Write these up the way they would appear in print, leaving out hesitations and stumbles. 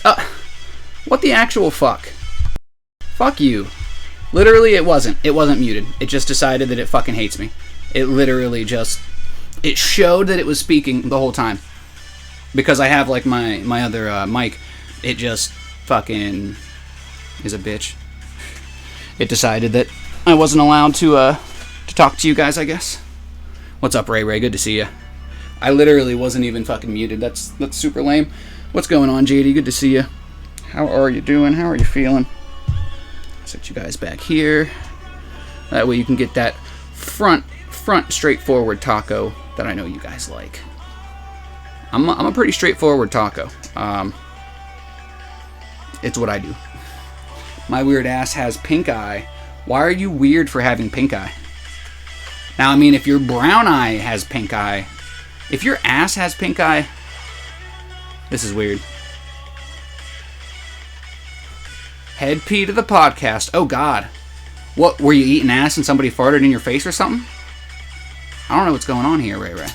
Christ. What the actual fuck? Fuck you. Literally, it wasn't. It wasn't muted. It just decided that it fucking hates me. It literally just... It showed that it was speaking the whole time. Because I have, like, my other mic. It just fucking is a bitch. It decided that I wasn't allowed to talk to you guys, I guess. What's up, Ray Ray? Good to see you. I literally wasn't even fucking muted. That's super lame. What's going on, JD? Good to see you. How are you doing? How are you feeling? Set you guys back here. That way you can get that front straightforward taco that I know you guys like. I'm a pretty straightforward taco. It's what I do. My weird ass has pink eye. Why are you weird for having pink eye? Now, I mean, if your brown eye has pink eye, if your ass has pink eye, this is weird. Head pee to the podcast. Oh, God. What, were you eating ass and somebody farted in your face or something? I don't know what's going on here, Ray Ray.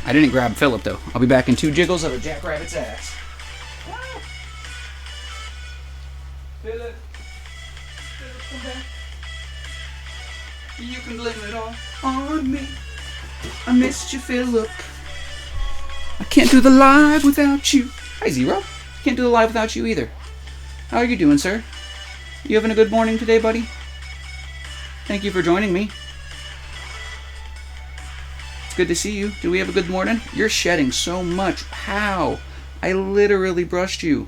I didn't grab Philip, though. I'll be back in 2 jiggles of a jackrabbit's ass. Philip, come back. You can blame it all on me. I missed you, Philip. I can't do the live without you. Hi, Zero. Can't do the live without you either. How are you doing, sir? You having a good morning today, buddy? Thank you for joining me. It's good to see you. Do we have a good morning? You're shedding so much. How? I literally brushed you.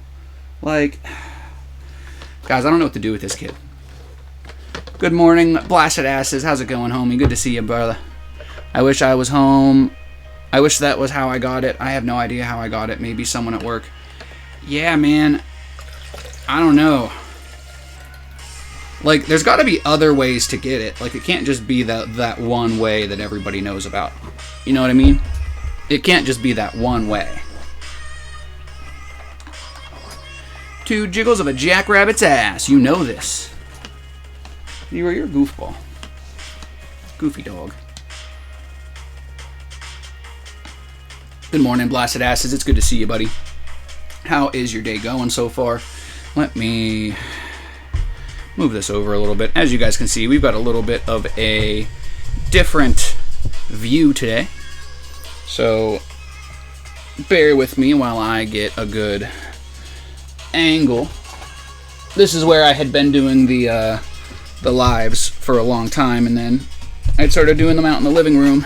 Like, guys, I don't know what to do with this kid. Good morning, blasted asses. How's it going, homie? Good to see you, brother. I wish I was home. I wish that was how I got it. I have no idea how I got it. Maybe someone at work. Yeah, man. I don't know. Like, there's got to be other ways to get it. Like, it can't just be that one way that everybody knows about. You know what I mean? It can't just be that one way. 2 jiggles of a jackrabbit's ass. You know this. You're a goofball. Goofy dog. Good morning, blasted asses. It's good to see you, buddy. How is your day going so far? Let me move this over a little bit. As you guys can see, we've got a little bit of a different view today. So bear with me while I get a good angle. This is where I had been doing the lives for a long time, and then I started doing them out in the living room.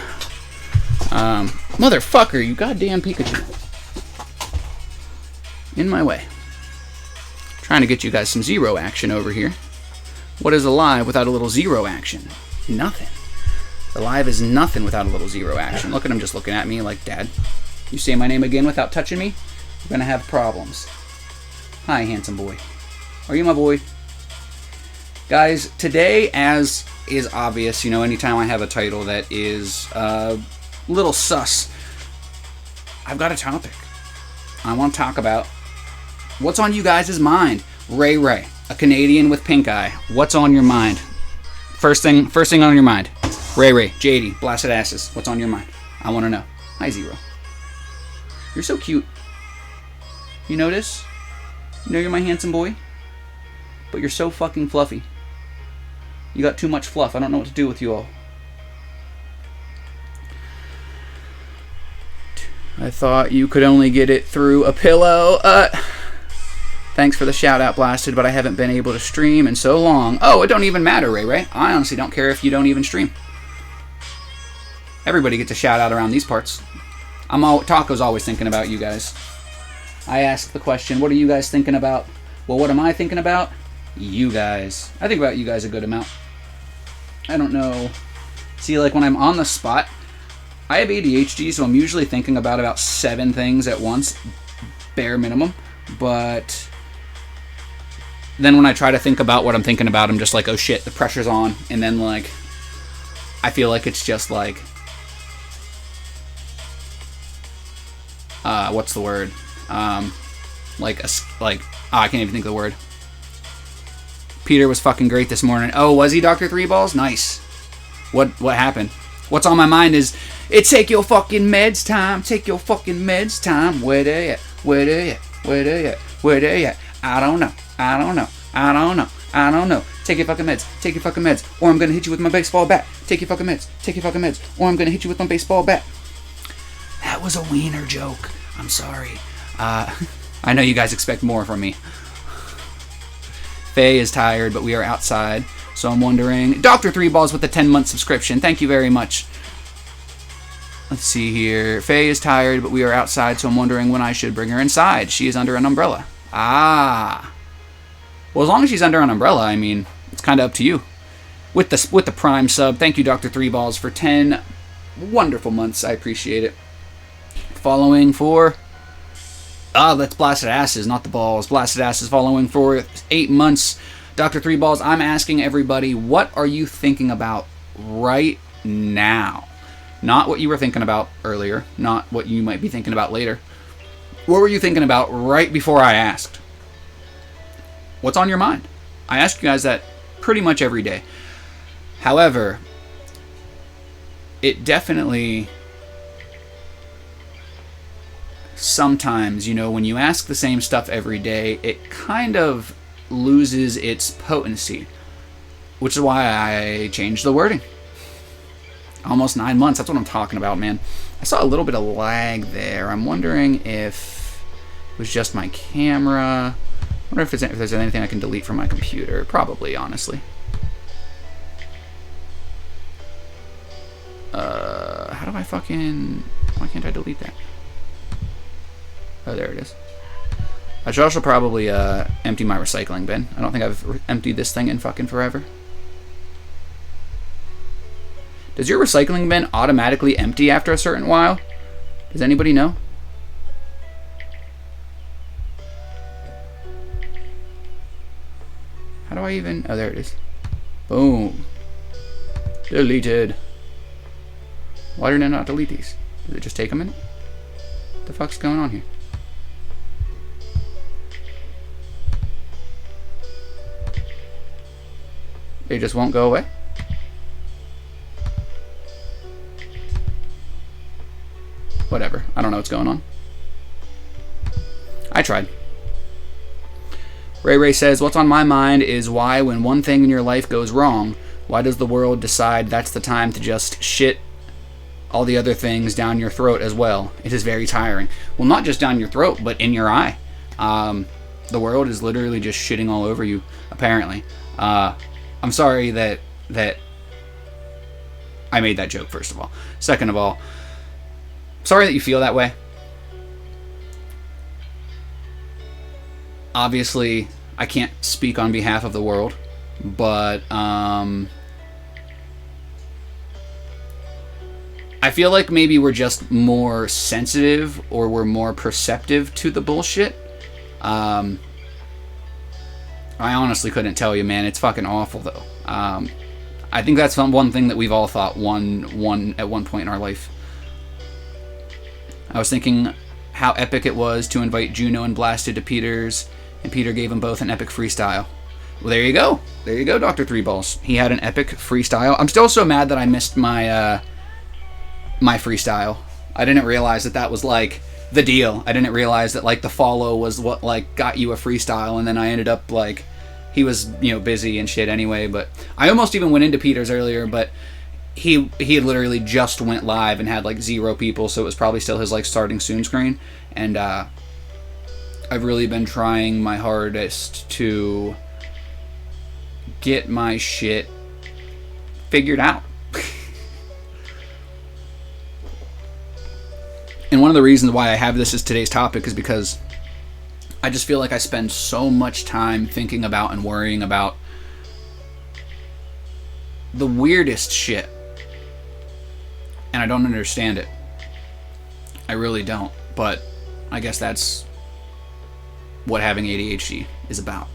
Motherfucker, you goddamn Pikachu. In my way. Trying to get you guys some Zero action over here. What is alive without a little Zero action? Nothing. Alive is nothing without a little Zero action. Look at him just looking at me like, Dad, you say my name again without touching me? We're gonna have problems. Hi, handsome boy. Are you my boy? Guys, today, as is obvious, you know, anytime I have a title that is a little sus, I've got a topic. I want to talk about what's on you guys' mind. Ray Ray, a Canadian with pink eye. What's on your mind? First thing on your mind. Ray Ray, JD, blasted asses. What's on your mind? I want to know. Hi, Zero. You're so cute. You notice? You know you're my handsome boy? But you're so fucking fluffy. You got too much fluff. I don't know what to do with you all. I thought you could only get it through a pillow. Thanks for the shout out, Blasted, but I haven't been able to stream in so long. Oh, it don't even matter, Ray Ray. I honestly don't care if you don't even stream. Everybody gets a shout out around these parts. Taco's always thinking about you guys. I ask the question, what are you guys thinking about? Well, what am I thinking about? You guys. I think about you guys a good amount. I don't know. See, like when I'm on the spot, I have ADHD, so I'm usually thinking about 7 things at once, bare minimum. But then when I try to think about what I'm thinking about, I'm just like, oh shit, the pressure's on. And then like, I feel like it's just like, what's the word? I can't even think of the word. Peter was fucking great this morning. Oh, was he, Dr. Three Balls? Nice. What happened? What's on my mind is, it's take your fucking meds time. Take your fucking meds time. Where they at? Where they at? Where they at? Where they at? I don't know. I don't know. I don't know. I don't know. Take your fucking meds. Take your fucking meds. Or I'm gonna hit you with my baseball bat. Take your fucking meds. Take your fucking meds. Or I'm gonna hit you with my baseball bat. That was a wiener joke. I'm sorry. I know you guys expect more from me. Faye is tired, but we are outside. So I'm wondering... Dr. Three Balls with the 10-month subscription. Thank you very much. Let's see here. Faye is tired, but we are outside, so I'm wondering when I should bring her inside. She is under an umbrella. Ah. Well, as long as she's under an umbrella, I mean, it's kind of up to you. With the Prime sub, thank you, Dr. Three Balls, for 10 wonderful months. I appreciate it. Following for... that's Blasted Asses, not the balls. Blasted Asses following for 8 months. Dr. Three Balls, I'm asking everybody, what are you thinking about right now? Not what you were thinking about earlier, not what you might be thinking about later. What were you thinking about right before I asked? What's on your mind? I ask you guys that pretty much every day. However, it definitely... Sometimes, you know, when you ask the same stuff every day, it kind of loses its potency. Which is why I changed the wording. Almost 9 months, that's what I'm talking about, man. I saw a little bit of lag there. I'm wondering if it was just my camera. I wonder if there's anything I can delete from my computer. Probably, honestly. How do I fucking... Why can't I delete that? Oh, there it is. I should also probably empty my recycling bin. I don't think I've emptied this thing in fucking forever. Does your recycling bin automatically empty after a certain while? Does anybody know? How do I even... Oh, there it is. Boom. Deleted. Why did I not delete these? Did it just take a minute? What the fuck's going on here? They just won't go away? Whatever. I don't know what's going on. I tried. Ray Ray says, what's on my mind is why when one thing in your life goes wrong, why does the world decide that's the time to just shit all the other things down your throat as well? It is very tiring. Well, not just down your throat, but in your eye. The world is literally just shitting all over you, apparently. I'm sorry that I made that joke, first of all. Second of all, sorry that you feel that way. Obviously, I can't speak on behalf of the world, but I feel like maybe we're just more sensitive or we're more perceptive to the bullshit. I honestly couldn't tell you, man. It's fucking awful, though. I think that's one thing that we've all thought one at one point in our life. I was thinking how epic it was to invite Juno and Blasted to Peter's, and Peter gave them both an epic freestyle. Well, there you go. There you go, Dr. Three Balls. He had an epic freestyle. I'm still so mad that I missed my my freestyle. I didn't realize that was like the deal. I didn't realize that like the follow was what like got you a freestyle, and then I ended up like he was, you know, busy and shit anyway. But I almost even went into Peter's earlier, but he had literally just went live and had like 0 people, so it was probably still his like starting soon screen. And I've really been trying my hardest to get my shit figured out. And one of the reasons why I have this as today's topic is because I just feel like I spend so much time thinking about and worrying about the weirdest shit. And I don't understand it. I really don't. But I guess that's what having ADHD is about.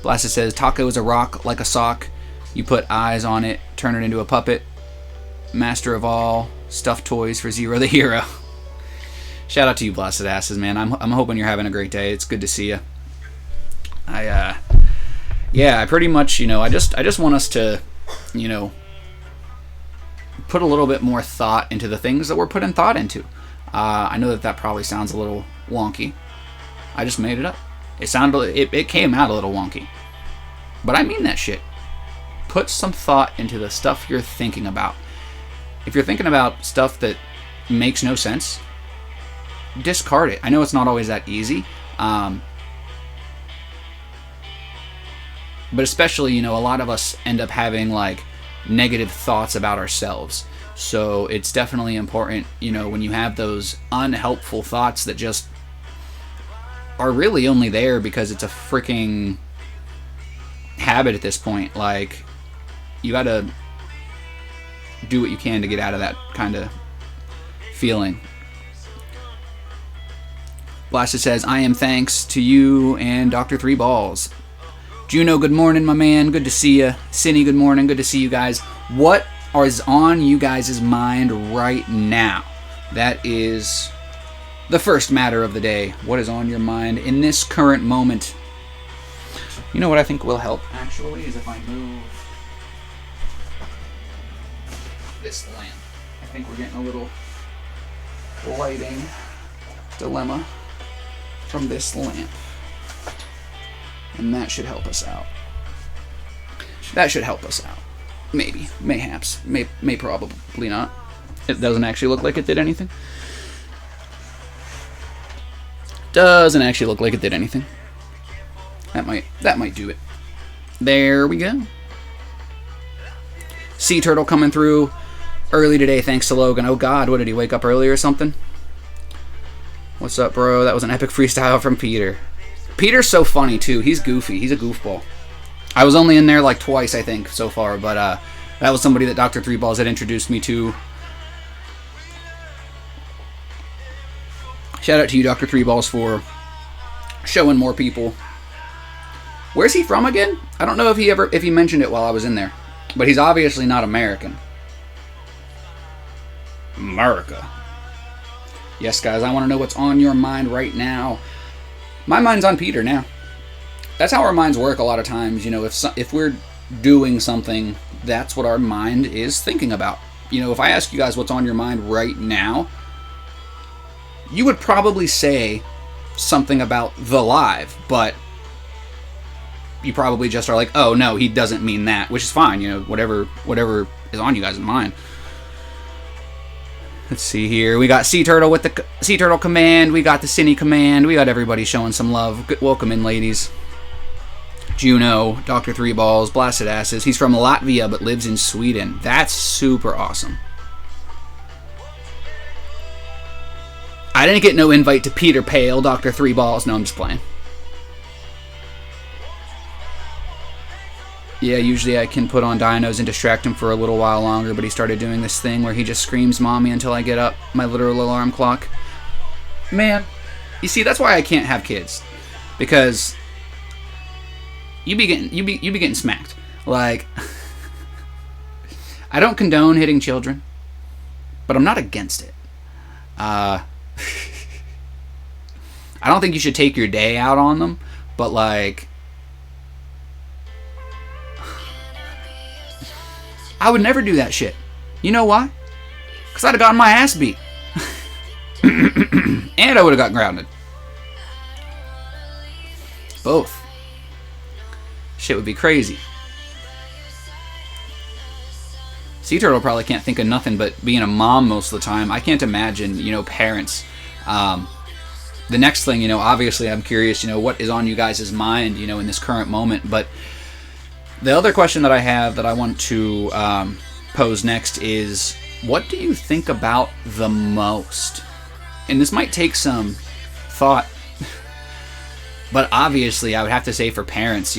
Blasted says, Taco is a rock like a sock. You put eyes on it, turn it into a puppet. Master of all stuffed toys for Zero the Hero. Shout out to you, Blasted Asses, man. I'm hoping you're having a great day. It's good to see you. I pretty much, you know, I just want us to, you know, put a little bit more thought into the things that we're putting thought into. I know that probably sounds a little wonky, I just made it up. It came out a little wonky. But I mean that shit. Put some thought into the stuff you're thinking about. If you're thinking about stuff that makes no sense, discard it. I know it's not always that easy. But especially, a lot of us end up having like negative thoughts about ourselves. So it's definitely important, when you have those unhelpful thoughts that just are really only there because it's a freaking habit at this point. Like, you gotta do what you can to get out of that kind of feeling. Blasted says, I am thanks to you and Dr. Three Balls. Juno, good morning, my man. Good to see you. Cindy, good morning. Good to see you guys. What is on you guys' mind right now? That is the first matter of the day. What is on your mind in this current moment? You know what I think will help, actually, is if I move this lamp. I think we're getting a little lighting dilemma from this lamp. And that should help us out. That should help us out. Maybe. Mayhaps. May probably not. It doesn't actually look like it did anything. Doesn't actually look like it did anything. That might do it. There we go. Sea Turtle coming through early today thanks to Logan. Oh god, what did he wake up early or something? What's up, bro? That was an epic freestyle from Peter. Peter's so funny too. He's goofy. He's a goofball. I was only in there like twice, I think, so far, but that was somebody that Dr. Three Balls had introduced me to. Shout out to you, Dr. Three Balls, for showing more people. Where's he from again? I don't know if he mentioned it while I was in there, but he's obviously not American. America. Yes, guys, I want to know what's on your mind right now. My mind's on Peter now. That's how our minds work a lot of times. If we're doing something, that's what our mind is thinking about. If I ask you guys what's on your mind right now, you would probably say something about The Live, but you probably just are like, oh no, he doesn't mean that, which is fine. Whatever is on you guys' mind. Let's see here. We got Sea Turtle with the Sea Turtle command. We got the Cine command. We got everybody showing some love. Good, welcome in, ladies. Juno, Dr. Three Balls, Blasted Asses. He's from Latvia but lives in Sweden. That's super awesome. I didn't get no invite to Peter Pale, Dr. Three Balls. No, I'm just playing. Yeah, usually I can put on Dinos and distract him for a little while longer, but he started doing this thing where he just screams mommy until I get up, my literal alarm clock. Man, you see, that's why I can't have kids. Because you be getting smacked. Like, I don't condone hitting children, but I'm not against it. I don't think you should take your day out on them, but like, I would never do that shit. You know why? Because I'd have gotten my ass beat. And I would have got grounded. Both. Shit would be crazy. Sea Turtle probably can't think of nothing but being a mom most of the time. I can't imagine, parents. The next thing, obviously I'm curious, what is on you guys' mind, in this current moment. But the other question that I have that I want to pose next is, what do you think about the most? And this might take some thought, but obviously I would have to say for parents,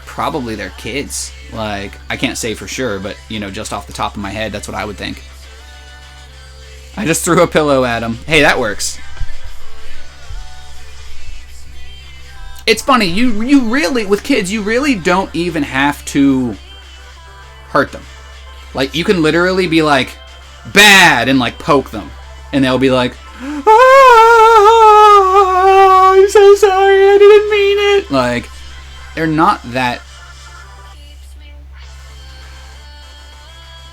probably their kids. Like, I can't say for sure, but, just off the top of my head, that's what I would think. I just threw a pillow at him. Hey, that works. It's funny, you really, with kids, you really don't even have to hurt them. Like, you can literally be like, bad, and like poke them. And they'll be like, oh, I'm so sorry, I didn't mean it. Like, they're not that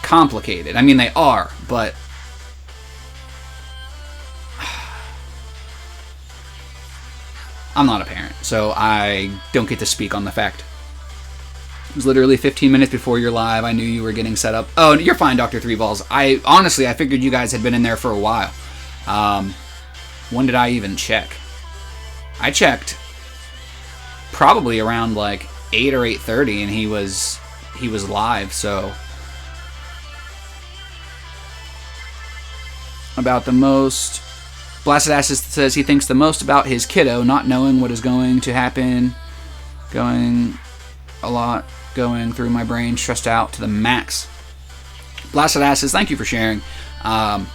complicated. I mean, they are, but I'm not a parent, so I don't get to speak on the fact. It was literally 15 minutes before you're live. I knew you were getting set up. Oh, you're fine, Dr. Three Balls. I figured you guys had been in there for a while. When did I even check? I checked probably around like 8 or 8:30, and he was live. So about the most, Blasted Ass says he thinks the most about his kiddo not knowing what is going to happen, going through my brain, stressed out to the max. Blasted Ass says thank you for sharing. And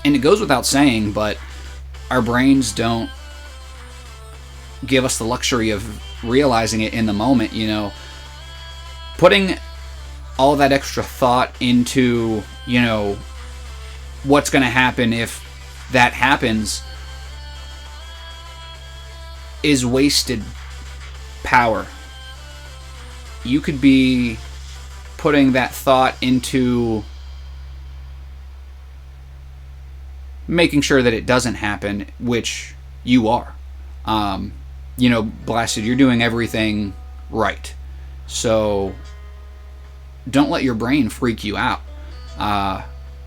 it goes without saying, but our brains don't give us the luxury of realizing it in the moment, you know. Putting all that extra thought into, you know, what's going to happen if that happens is wasted power. You could be putting that thought into making sure that it doesn't happen, which you are. You know, Blasted, you're doing everything right. So don't let your brain freak you out.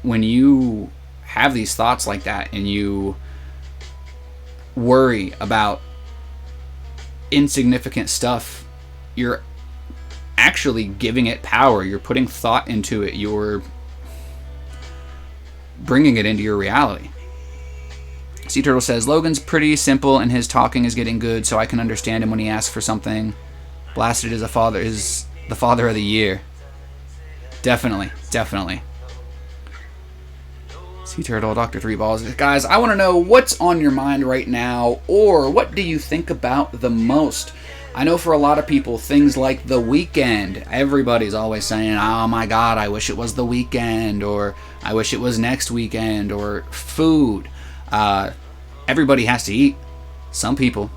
When you have these thoughts like that and you worry about insignificant stuff, you're actually giving it power. You're putting thought into it. You're bringing it into your reality. Sea Turtle says, Logan's pretty simple and his talking is getting good, so I can understand him when he asks for something. Blasted is the father of the year. Definitely. Sea Turtle, Dr. Three Balls. Guys, I want to know what's on your mind right now, or what do you think about the most? I know for a lot of people, things like the weekend. Everybody's always saying, oh my God, I wish it was the weekend, or I wish it was next weekend, or food. Everybody has to eat. Some people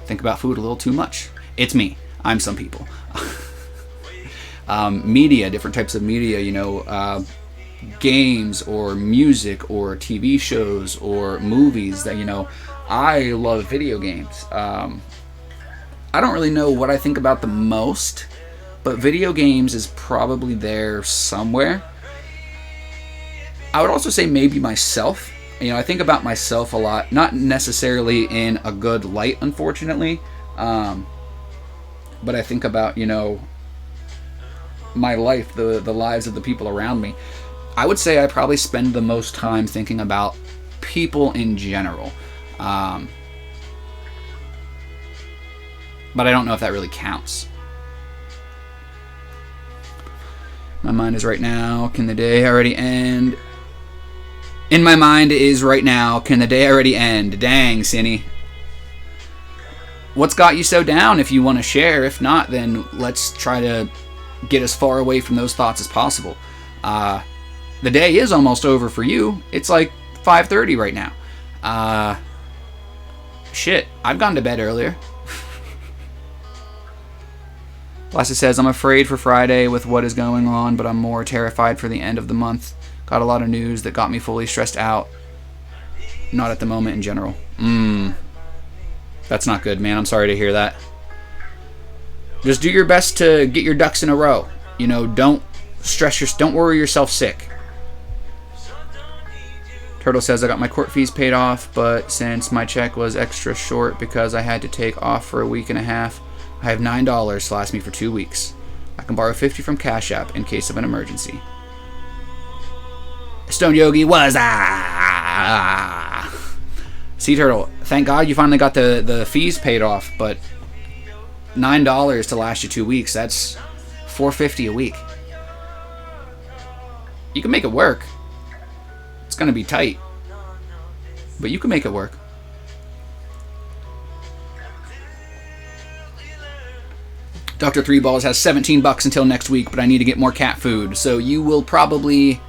think about food a little too much. It's me. I'm some people. Media, different types of media, you know, games or music or TV shows or movies that, you know, I love video games. I don't really know what I think about the most, but video games is probably there somewhere. I would also say maybe myself. You know, I think about myself a lot, not necessarily in a good light, unfortunately, but I think about, you know, my life, the lives of the people around me. I would say I probably spend the most time thinking about people in general. But I don't know if that really counts. My mind is right now, can the day already end? In my mind is right now, can the day already end? Dang, Cinny. What's got you so down if you want to share? If not, then let's try to get as far away from those thoughts as possible. The day is almost over for you. It's like 5:30 right now. Shit, I've gone to bed earlier. Blasted says, I'm afraid for Friday with what is going on, but I'm more terrified for the end of the month. Got a lot of news that got me fully stressed out. Not at the moment in general. That's not good, man. I'm sorry to hear that. Just do your best to get your ducks in a row. You know, don't worry yourself sick. Turtle says, I got my court fees paid off, but since my check was extra short because I had to take off for a week and a half, I have $9 to last me for 2 weeks. I can borrow $50 from Cash App in case of an emergency. Stone Yogi was Sea Turtle, thank God you finally got the fees paid off, but $9 to last you 2 weeks, that's $4.50 a week. You can make it work. It's gonna be tight, but you can make it work. Dr. Three Balls has $17 until next week, but I need to get more cat food, so you will probably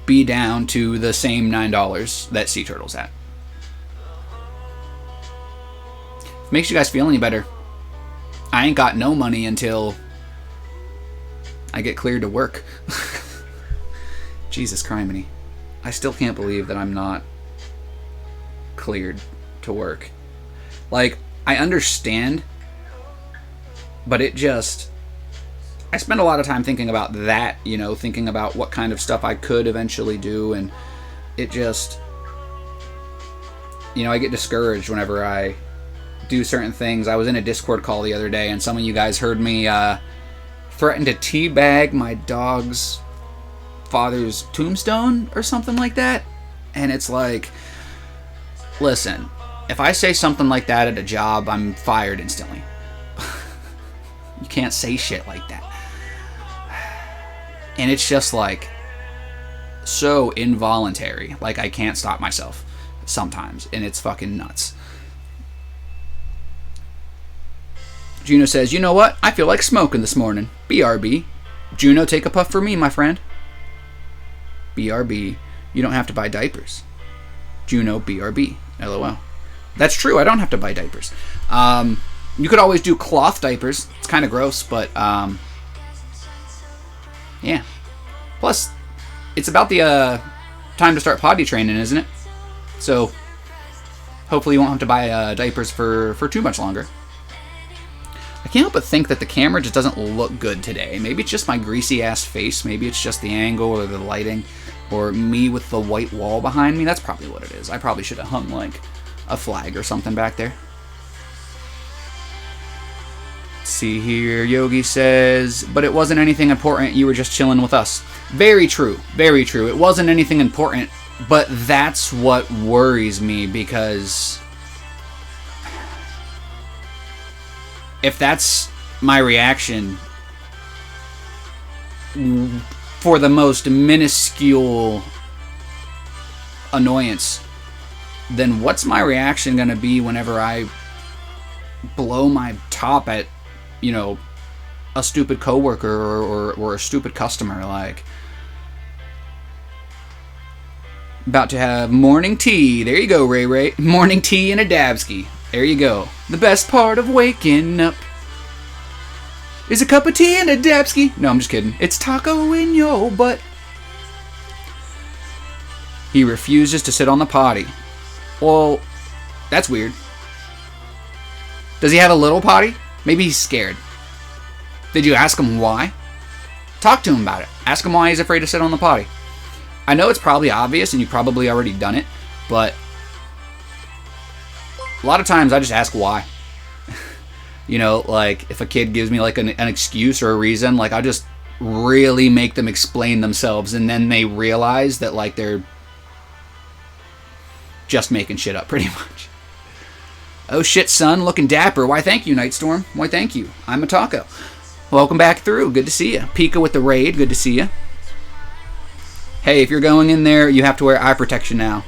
be down to the same $9 that Sea Turtle's at. If it makes you guys feel any better, I ain't got no money until I get cleared to work. Jesus criminy. I still can't believe that I'm not cleared to work. Like, I understand, but it just... I spend a lot of time thinking about that, you know, thinking about what kind of stuff I could eventually do, and it just... You know, I get discouraged whenever I do certain things. I was in a Discord call the other day, and some of you guys heard me threaten to teabag my dog's father's tombstone or something like that. And it's like, listen, if I say something like that at a job, I'm fired instantly. You can't say shit like that. And it's just like so involuntary. Like, I can't stop myself sometimes, and it's fucking nuts. Juno says, you know what? I feel like smoking this morning. BRB. Juno, take a puff for me, my friend. BRB. You don't have to buy diapers. Juno, BRB. LOL. That's true. I don't have to buy diapers. You could always do cloth diapers. It's kind of gross, but yeah. Plus, it's about the time to start potty training, isn't it? So, hopefully you won't have to buy diapers for too much longer. I can't help but think that the camera just doesn't look good today. Maybe it's just my greasy-ass face. Maybe it's just the angle or the lighting. Or me with the white wall behind me. That's probably what it is. I probably should have hung, like, a flag or something back there. Let's see here. Yogi says, but it wasn't anything important. You were just chilling with us. Very true. Very true. It wasn't anything important. But that's what worries me, because if that's my reaction for the most minuscule annoyance, then what's my reaction going to be whenever I blow my top at, you know, a stupid coworker or a stupid customer? Like, about to have morning tea. There you go, Ray Ray. Morning tea and a Dabski. There you go. The best part of waking up is a cup of tea and a Dabski. No, I'm just kidding. It's taco in your butt. He refuses to sit on the potty. Well, that's weird. Does he have a little potty? Maybe he's scared. Did you ask him why? Talk to him about it. Ask him why he's afraid to sit on the potty. I know it's probably obvious and you've probably already done it, but a lot of times I just ask why. You know, like, if a kid gives me, like, an excuse or a reason, like, I'll just really make them explain themselves, and then they realize that, like, they're just making shit up, pretty much. Oh shit, son, looking dapper. Why, thank you, Nightstorm. Why, thank you. I'm a taco. Welcome back through. Good to see you. Pika with the raid. Good to see you. Hey, if you're going in there, you have to wear eye protection now.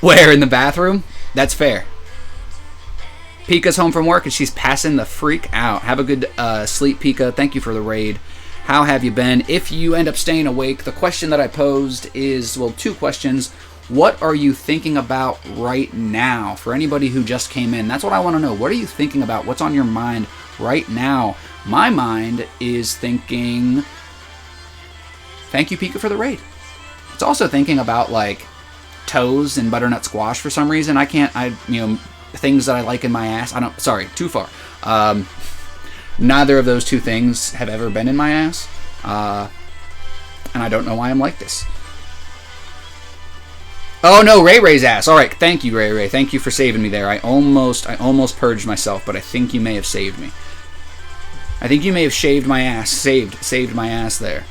Where, in the bathroom? That's fair. Pika's home from work and she's passing the freak out. Have a good sleep, Pika. Thank you for the raid. How have you been? If you end up staying awake, the question that I posed is, well, two questions. What are you thinking about right now? For anybody who just came in, that's what I want to know. What are you thinking about? What's on your mind right now? My mind is thinking, thank you, Pika, for the raid. It's also thinking about, like, toes and butternut squash for some reason. Things that I like in my ass. Too far. Neither of those two things have ever been in my ass. And I don't know why I'm like this. Oh no, Ray Ray's ass. Alright, thank you, Ray Ray. Thank you for saving me there. I almost purged myself, but I think you may have saved me. I think you may have shaved my ass. Saved my ass there.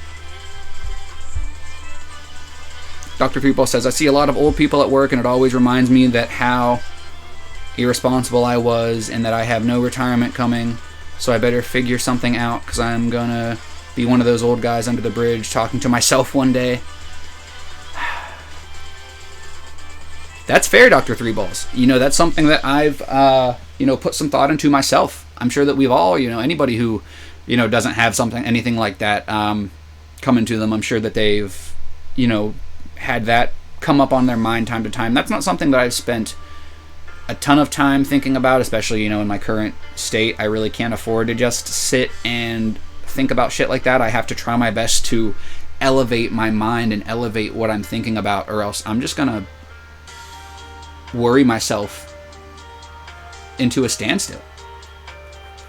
Dr. People says, I see a lot of old people at work, and it always reminds me that how irresponsible I was and that I have no retirement coming, so I better figure something out, because I'm gonna be one of those old guys under the bridge talking to myself one day. That's fair, Dr. Three Balls. You know, that's something that I've, put some thought into myself. I'm sure that we've all, anybody who, doesn't have anything like that coming to them, I'm sure that they've, had that come up on their mind time to time. That's not something that I've spent a ton of time thinking about, especially, in my current state. I really can't afford to just sit and think about shit like that. I have to try my best to elevate my mind and elevate what I'm thinking about, or else I'm just gonna worry myself into a standstill.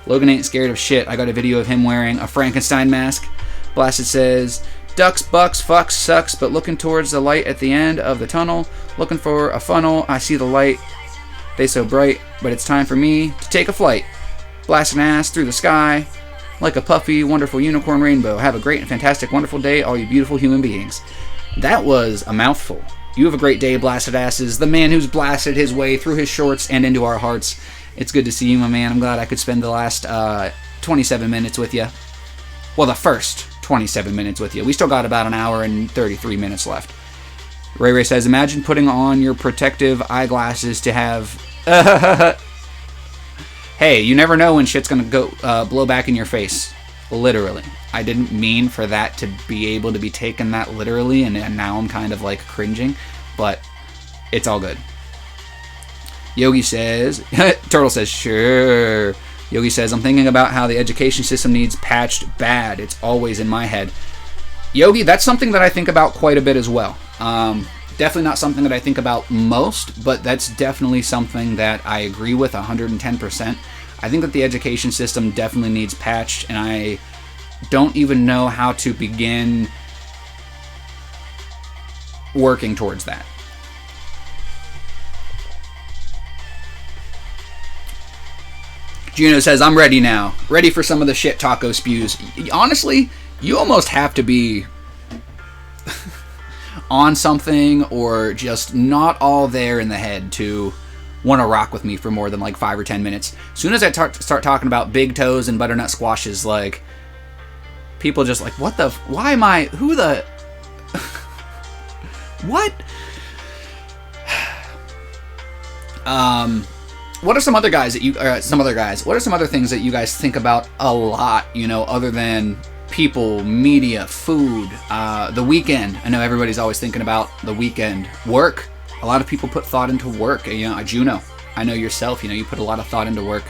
Logan ain't scared of shit. I got a video of him wearing a Frankenstein mask. Blasted says, ducks, bucks, fucks, sucks, but looking towards the light at the end of the tunnel. Looking for a funnel. I see the light. They so bright, but it's time for me to take a flight. Blasting ass through the sky like a puffy, wonderful unicorn rainbow. Have a great and fantastic, wonderful day, all you beautiful human beings. That was a mouthful. You have a great day, blasted asses. The man who's blasted his way through his shorts and into our hearts. It's good to see you, my man. I'm glad I could spend the last 27 minutes with you. Well, the first 27 minutes with you. We still got about an hour and 33 minutes left. Ray Ray says, imagine putting on your protective eyeglasses to have... Hey, you never know when shit's gonna go blow back in your face. Literally. I didn't mean for that to be able to be taken that literally, and now I'm kind of like cringing, but it's all good. Yogi says, Turtle says, sure. Yogi says, I'm thinking about how the education system needs patched bad. It's always in my head. Yogi, that's something that I think about quite a bit as well. Definitely not something that I think about most, but that's definitely something that I agree with 110%. I think that the education system definitely needs patched, and I don't even know how to begin working towards that. Juno says, I'm ready now. Ready for some of the shit Taco spews. Honestly, you almost have to be on something or just not all there in the head to want to rock with me for more than like 5 or 10 minutes. As soon as I start talking about big toes and butternut squashes, like, people just like, what the, why am I, who the, what? What are some other guys that you, what are some other things that you guys think about a lot, you know, other than people, media, food, the weekend? I know everybody's always thinking about the weekend. Work. A lot of people put thought into work. You know, Juno, I know yourself, you know, you put a lot of thought into work.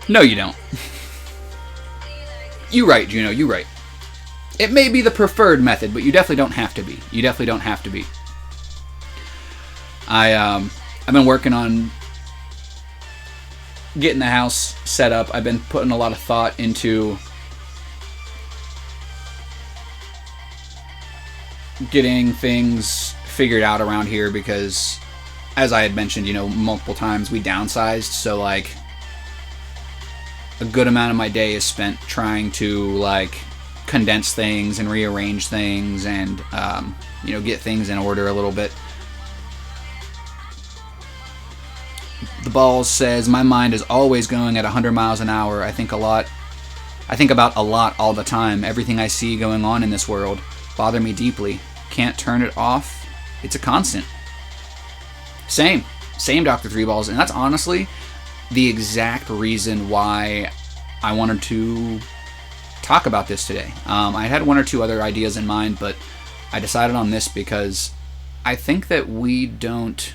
No, you don't. You right, Juno, you right. It may be the preferred method, but you definitely don't have to be. You definitely don't have to be. I've been working on getting the house set up. I've been putting a lot of thought into getting things figured out around here because, as I had mentioned, you know, multiple times, we downsized, so like a good amount of my day is spent trying to like condense things and rearrange things and you know, get things in order a little bit. The Balls says, my mind is always going at 100 miles an hour. I think about a lot all the time. Everything I see going on in this world bother me deeply. Can't turn it off. It's a constant. Same, Dr. Three Balls. And that's honestly the exact reason why I wanted to talk about this today. I had one or two other ideas in mind, but I decided on this because I think that we don't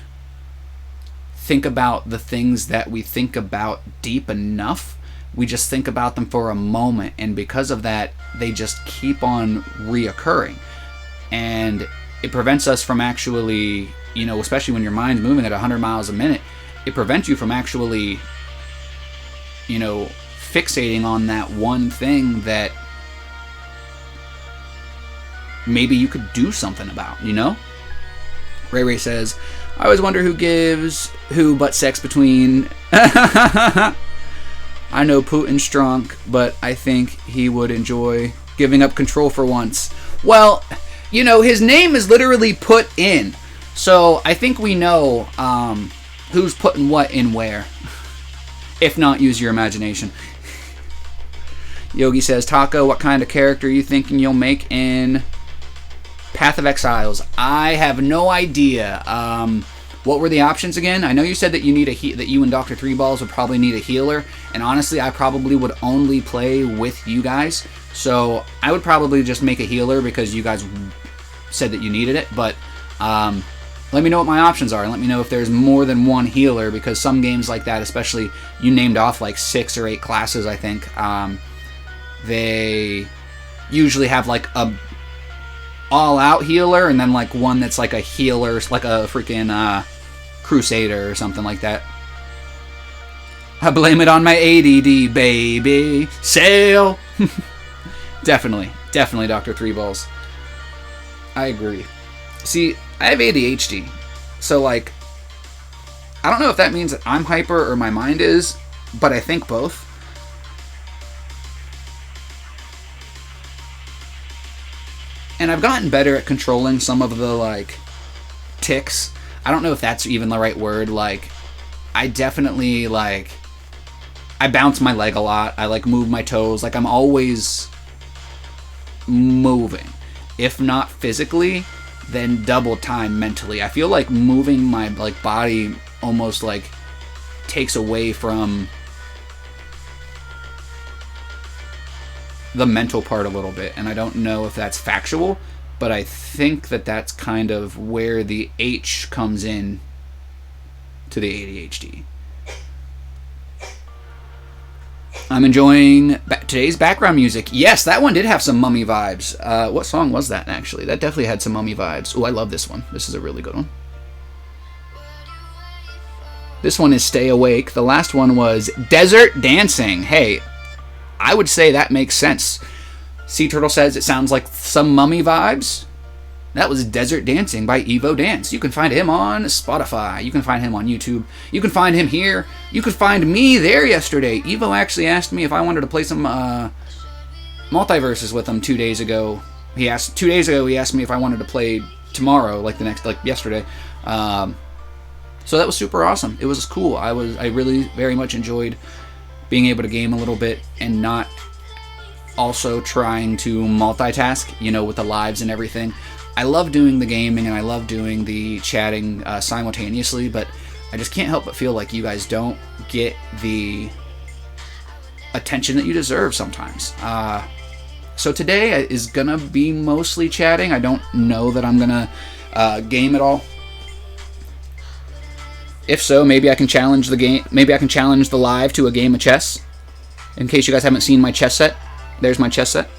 think about the things that we think about deep enough. We just think about them for a moment, and because of that, they just keep on reoccurring. And it prevents us from actually, you know, especially when your mind's moving at 100 miles a minute, it prevents you from actually, you know, fixating on that one thing that maybe you could do something about, you know? Ray Ray says, I always wonder who gives who butt sex between... I know Putin's drunk, but I think he would enjoy giving up control for once. Well, you know, his name is literally put in. So I think we know who's putting what in where. If not, use your imagination. Yogi says, Taco, what kind of character are you thinking you'll make in Path of Exiles? I have no idea. What were the options again? I know you said that you need that you and Dr. Three Balls would probably need a healer, and honestly, I probably would only play with you guys. So I would probably just make a healer because you guys said that you needed it. But let me know what my options are, and let me know if there's more than one healer, because some games like that, especially, you named off like 6 or 8 classes, I think. They usually have like a all-out healer, and then like one that's like a healer, like a freaking Crusader or something like that. I blame it on my ADD, baby. Sail. Definitely, Dr. Three Balls. I agree. See, I have ADHD, so like, I don't know if that means that I'm hyper or my mind is, but I think both. And I've gotten better at controlling some of the, like, tics. I don't know if that's even the right word. Like, I definitely, like, I bounce my leg a lot. I, like, move my toes. Like, I'm always moving. If not physically, then double time mentally. I feel like moving my, like, body almost, like, takes away from the mental part a little bit, and I don't know if that's factual, but I think that that's kind of where the H comes in to the ADHD. I'm enjoying today's background music. Yes, that one did have some Mummy vibes. What song was that, actually? That definitely had some Mummy vibes. Oh, I love this one. This is a really good one. This one is Stay Awake. The last one was Desert Dancing. Hey, I would say that makes sense. Sea Turtle says it sounds like some Mummy vibes. That was Desert Dancing by Evo Dance. You can find him on Spotify. You can find him on YouTube. You can find him here. You could find me there yesterday. Evo actually asked me if I wanted to play some multiverses with him 2 days ago. 2 days ago he asked me if I wanted to play tomorrow, like yesterday. So that was super awesome. It was cool. I really very much enjoyed being able to game a little bit and not also trying to multitask, you know, with the lives and everything. I love doing the gaming and I love doing the chatting simultaneously, but I just can't help but feel like you guys don't get the attention that you deserve sometimes. So today is gonna be mostly chatting. I don't know that I'm gonna game at all. If so, maybe I can challenge the game. Maybe I can challenge the live to a game of chess. In case you guys haven't seen my chess set, there's my chess set.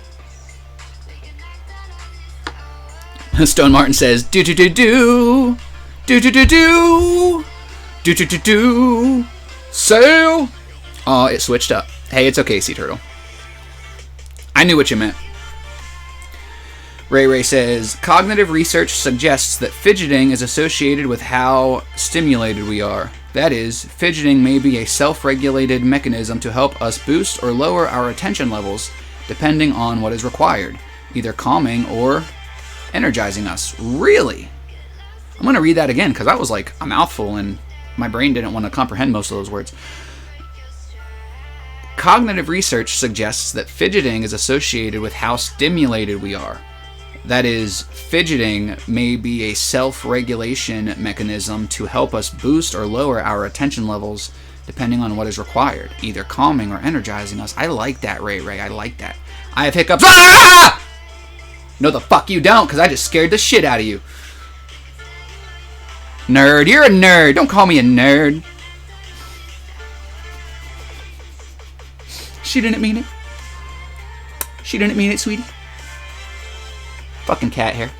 Stone Martin says, do do do do, do do do do, do do do do, sail. Oh, it switched up. Hey, it's okay, Sea Turtle. I knew what you meant. Ray Ray says, cognitive research suggests that fidgeting is associated with how stimulated we are. That is, fidgeting may be a self-regulated mechanism to help us boost or lower our attention levels depending on what is required, either calming or energizing us. Really? I'm going to read that again because that was like a mouthful and my brain didn't want to comprehend most of those words. Cognitive research suggests that fidgeting is associated with how stimulated we are. That is, fidgeting may be a self-regulation mechanism to help us boost or lower our attention levels depending on what is required, either calming or energizing us. I like that, Ray Ray. I like that. I have hiccups. Ah! No, the fuck you don't, because I just scared the shit out of you. Nerd. You're a nerd. Don't call me a nerd. She didn't mean it. She didn't mean it, sweetie. Fucking cat hair.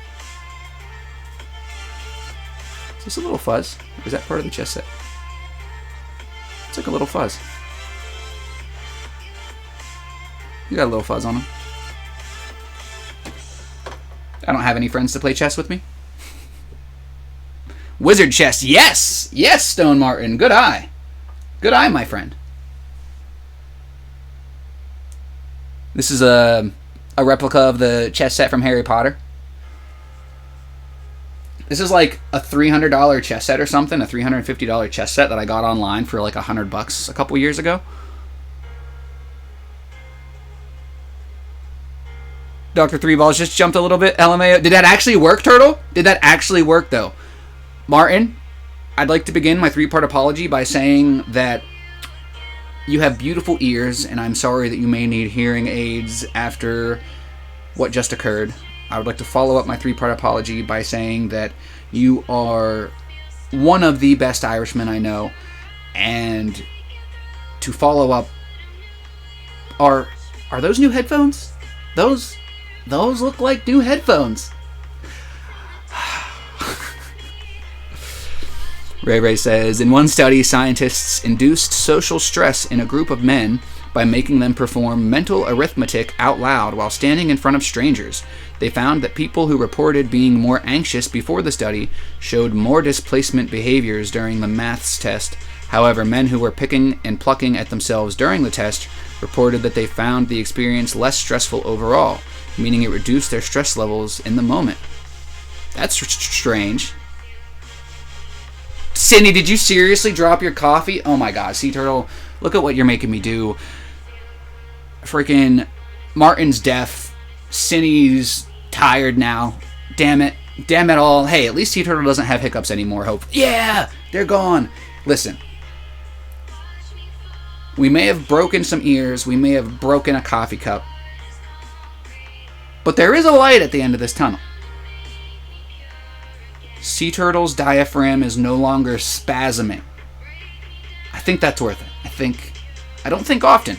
Is this a little fuzz? Or is that part of the chess set? It's like a little fuzz. You got a little fuzz on him. I don't have any friends to play chess with me. Wizard chess. Yes! Yes, Stone Martin. Good eye. Good eye, my friend. This is a replica of the chess set from Harry Potter. This is like a $300 chess set or something, a $350 chess set that I got online for like $100 a couple years ago. Dr. Three Balls just jumped a little bit. LMAO. Did that actually work, Turtle? Did that actually work, though? Martin, I'd like to begin my three-part apology by saying that you have beautiful ears, and I'm sorry that you may need hearing aids after what just occurred. I would like to follow up my three-part apology by saying that you are one of the best Irishmen I know, and to follow up, are those new headphones? Those look like new headphones. Ray Ray says, in one study, scientists induced social stress in a group of men by making them perform mental arithmetic out loud while standing in front of strangers. They found that people who reported being more anxious before the study showed more displacement behaviors during the maths test. However, men who were picking and plucking at themselves during the test reported that they found the experience less stressful overall, meaning it reduced their stress levels in the moment. That's strange. Sydney, did you seriously drop your coffee? Oh my god, Sea Turtle, look at what you're making me do. Freaking Martin's deaf. Cindy's tired now. Damn it. Damn it all. Hey, at least Sea Turtle doesn't have hiccups anymore, hope. Yeah! They're gone. Listen. We may have broken some ears. We may have broken a coffee cup. But there is a light at the end of this tunnel. Sea Turtle's diaphragm is no longer spasming. I think that's worth it. I don't think often.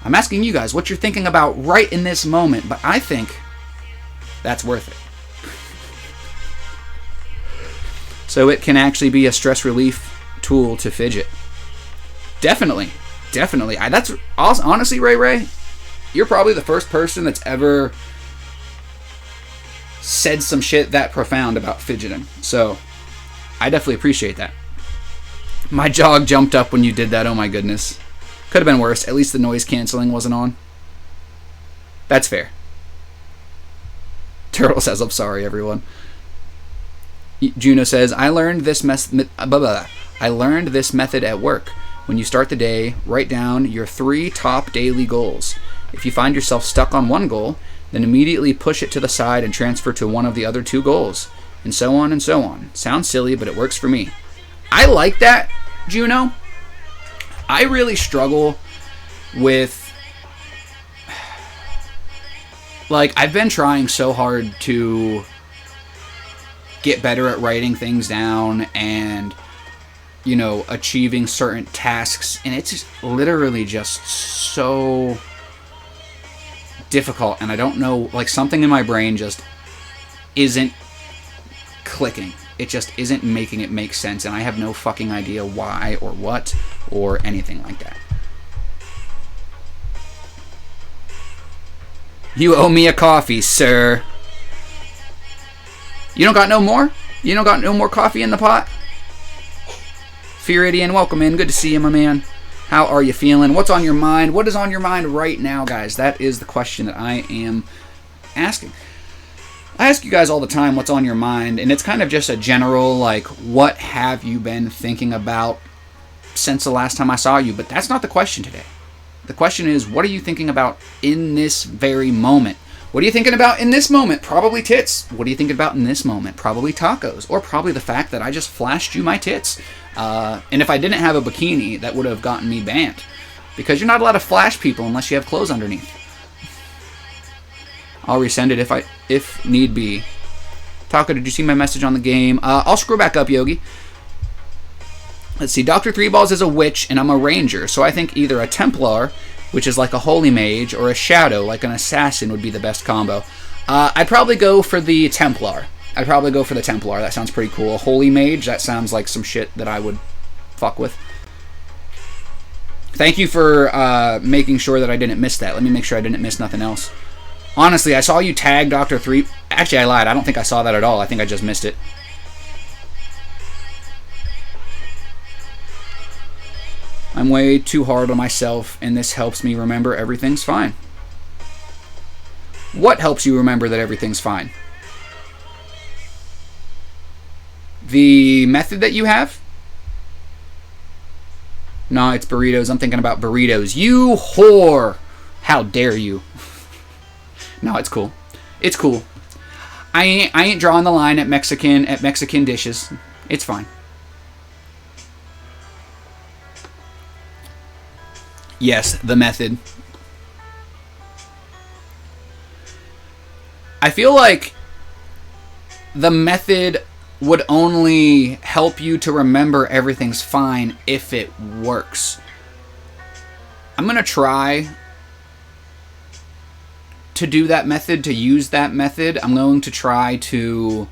I'm asking you guys what you're thinking about right in this moment, but I think that's worth it. So it can actually be a stress relief tool to fidget. Definitely. That's honestly, Ray Ray, you're probably the first person that's ever said some shit that profound about fidgeting. So I definitely appreciate that. My jaw jumped up when you did that. Oh my goodness. Could have been worse. At least the noise canceling wasn't on. That's fair. Turtle says, I'm sorry, everyone. Juno says, I learned this method at work. When you start the day, write down your 3 top daily goals. If you find yourself stuck on one goal, then immediately push it to the side and transfer to one of the other 2 goals. And so on and so on. Sounds silly, but it works for me. I like that, Juno. I really struggle with... Like, I've been trying so hard to get better at writing things down and, you know, achieving certain tasks. And it's just literally just so difficult. And I don't know, like, something in my brain just isn't clicking. It just isn't making it make sense, and I have no fucking idea why or what or anything like that. You owe me a coffee, sir. You don't got no more? You don't got no more coffee in the pot? Furidian, welcome in. Good to see you, my man. How are you feeling? What's on your mind? What is on your mind right now, guys? That is the question that I am asking. I ask you guys all the time what's on your mind, and it's kind of just a general, like, what have you been thinking about since the last time I saw you? But that's not the question today. The question is, what are you thinking about in this very moment? What are you thinking about in this moment? Probably tits. What are you thinking about in this moment? Probably tacos. Or probably the fact that I just flashed you my tits. And if I didn't have a bikini, that would have gotten me banned. Because you're not allowed to flash people unless you have clothes underneath. I'll resend it if need be. Taco, did you see my message on the game? I'll scroll back up, Yogi. Let's see. Dr. Three Balls is a witch, and I'm a ranger. So I think either a Templar, which is like a holy mage, or a shadow, like an assassin, would be the best combo. I'd probably go for the Templar. That sounds pretty cool. A holy mage, that sounds like some shit that I would fuck with. Thank you for making sure that I didn't miss that. Let me make sure I didn't miss nothing else. Honestly, I saw you tag Dr. Three... Actually, I lied. I don't think I saw that at all. I think I just missed it. I'm way too hard on myself, and this helps me remember everything's fine. What helps you remember that everything's fine? The method that you have? No, it's burritos. I'm thinking about burritos. You whore! How dare you? No, it's cool. It's cool. I ain't drawing the line at Mexican dishes. It's fine. Yes, the method. I feel like the method would only help you to remember everything's fine if it works. I'm going to try to do that method, to use that method. I'm going to try to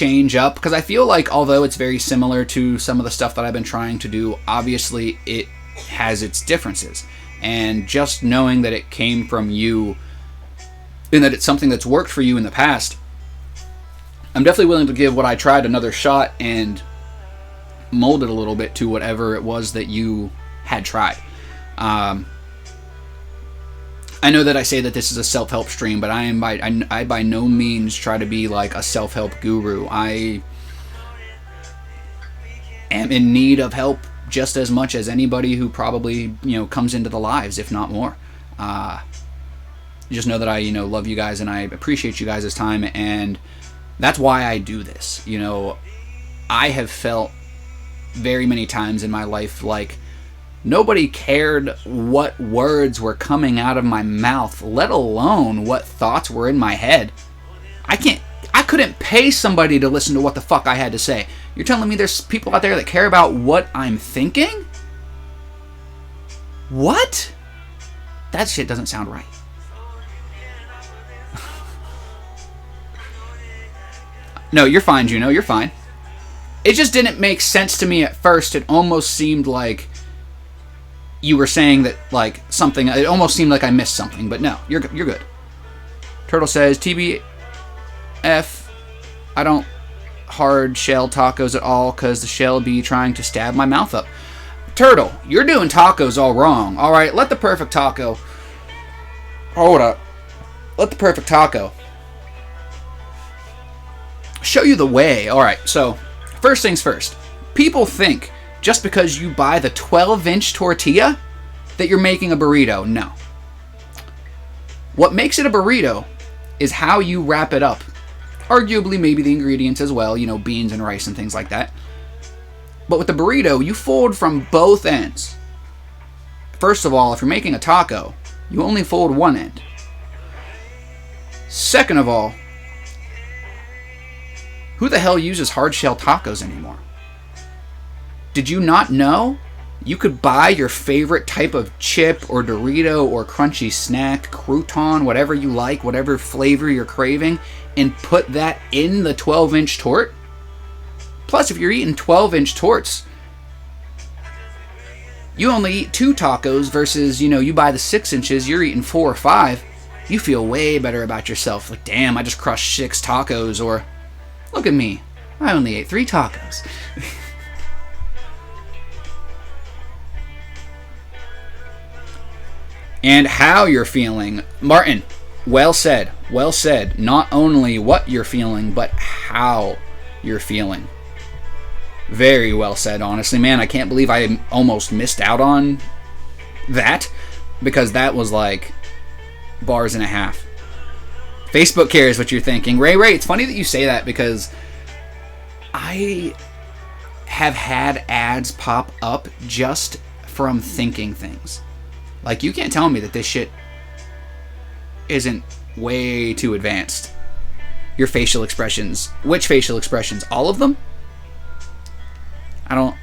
change up, because I feel like although it's very similar to some of the stuff that I've been trying to do, obviously it has its differences. And just knowing that it came from you and that it's something that's worked for you in the past, I'm definitely willing to give what I tried another shot and mold it a little bit to whatever it was that you had tried. I know that I say that this is a self-help stream, but I by no means try to be like a self-help guru. I am in need of help just as much as anybody who probably, comes into the lives, if not more. Just know that I, love you guys and I appreciate you guys' time, and that's why I do this. I have felt very many times in my life like nobody cared what words were coming out of my mouth, let alone what thoughts were in my head. I couldn't pay somebody to listen to what the fuck I had to say. You're telling me there's people out there that care about what I'm thinking? What? That shit doesn't sound right. No, you're fine, Juno. You're fine. It just didn't make sense to me at first. It almost seemed like you were saying that, like, something... It almost seemed like I missed something, but no, you're good. Turtle says, TBF, I don't hard shell tacos at all because the shell be trying to stab my mouth up. Turtle, you're doing tacos all wrong. All right, let the perfect taco... Hold up. Let the perfect taco show you the way. All right, so first things first. People think just because you buy the 12-inch tortilla that you're making a burrito. No. What makes it a burrito is how you wrap it up. Arguably, maybe the ingredients as well, beans and rice and things like that. But with the burrito, you fold from both ends. First of all, if you're making a taco, you only fold one end. Second of all, who the hell uses hard shell tacos anymore? Did you not know you could buy your favorite type of chip or Dorito or crunchy snack, crouton, whatever you like, whatever flavor you're craving, and put that in the 12-inch tort? Plus, if you're eating 12-inch torts, you only eat 2 tacos versus, you buy the 6 inches, you're eating 4 or 5. You feel way better about yourself. Like, damn, I just crushed 6 tacos, or look at me, I only ate 3 tacos. And how you're feeling. Martin, well said. Well said. Not only what you're feeling, but how you're feeling. Very well said, honestly. Man, I can't believe I almost missed out on that, because that was like bars and a half. Facebook cares what you're thinking. Ray, it's funny that you say that, because I have had ads pop up just from thinking things. Like, you can't tell me that this shit isn't way too advanced. Your facial expressions. Which facial expressions? All of them? I'm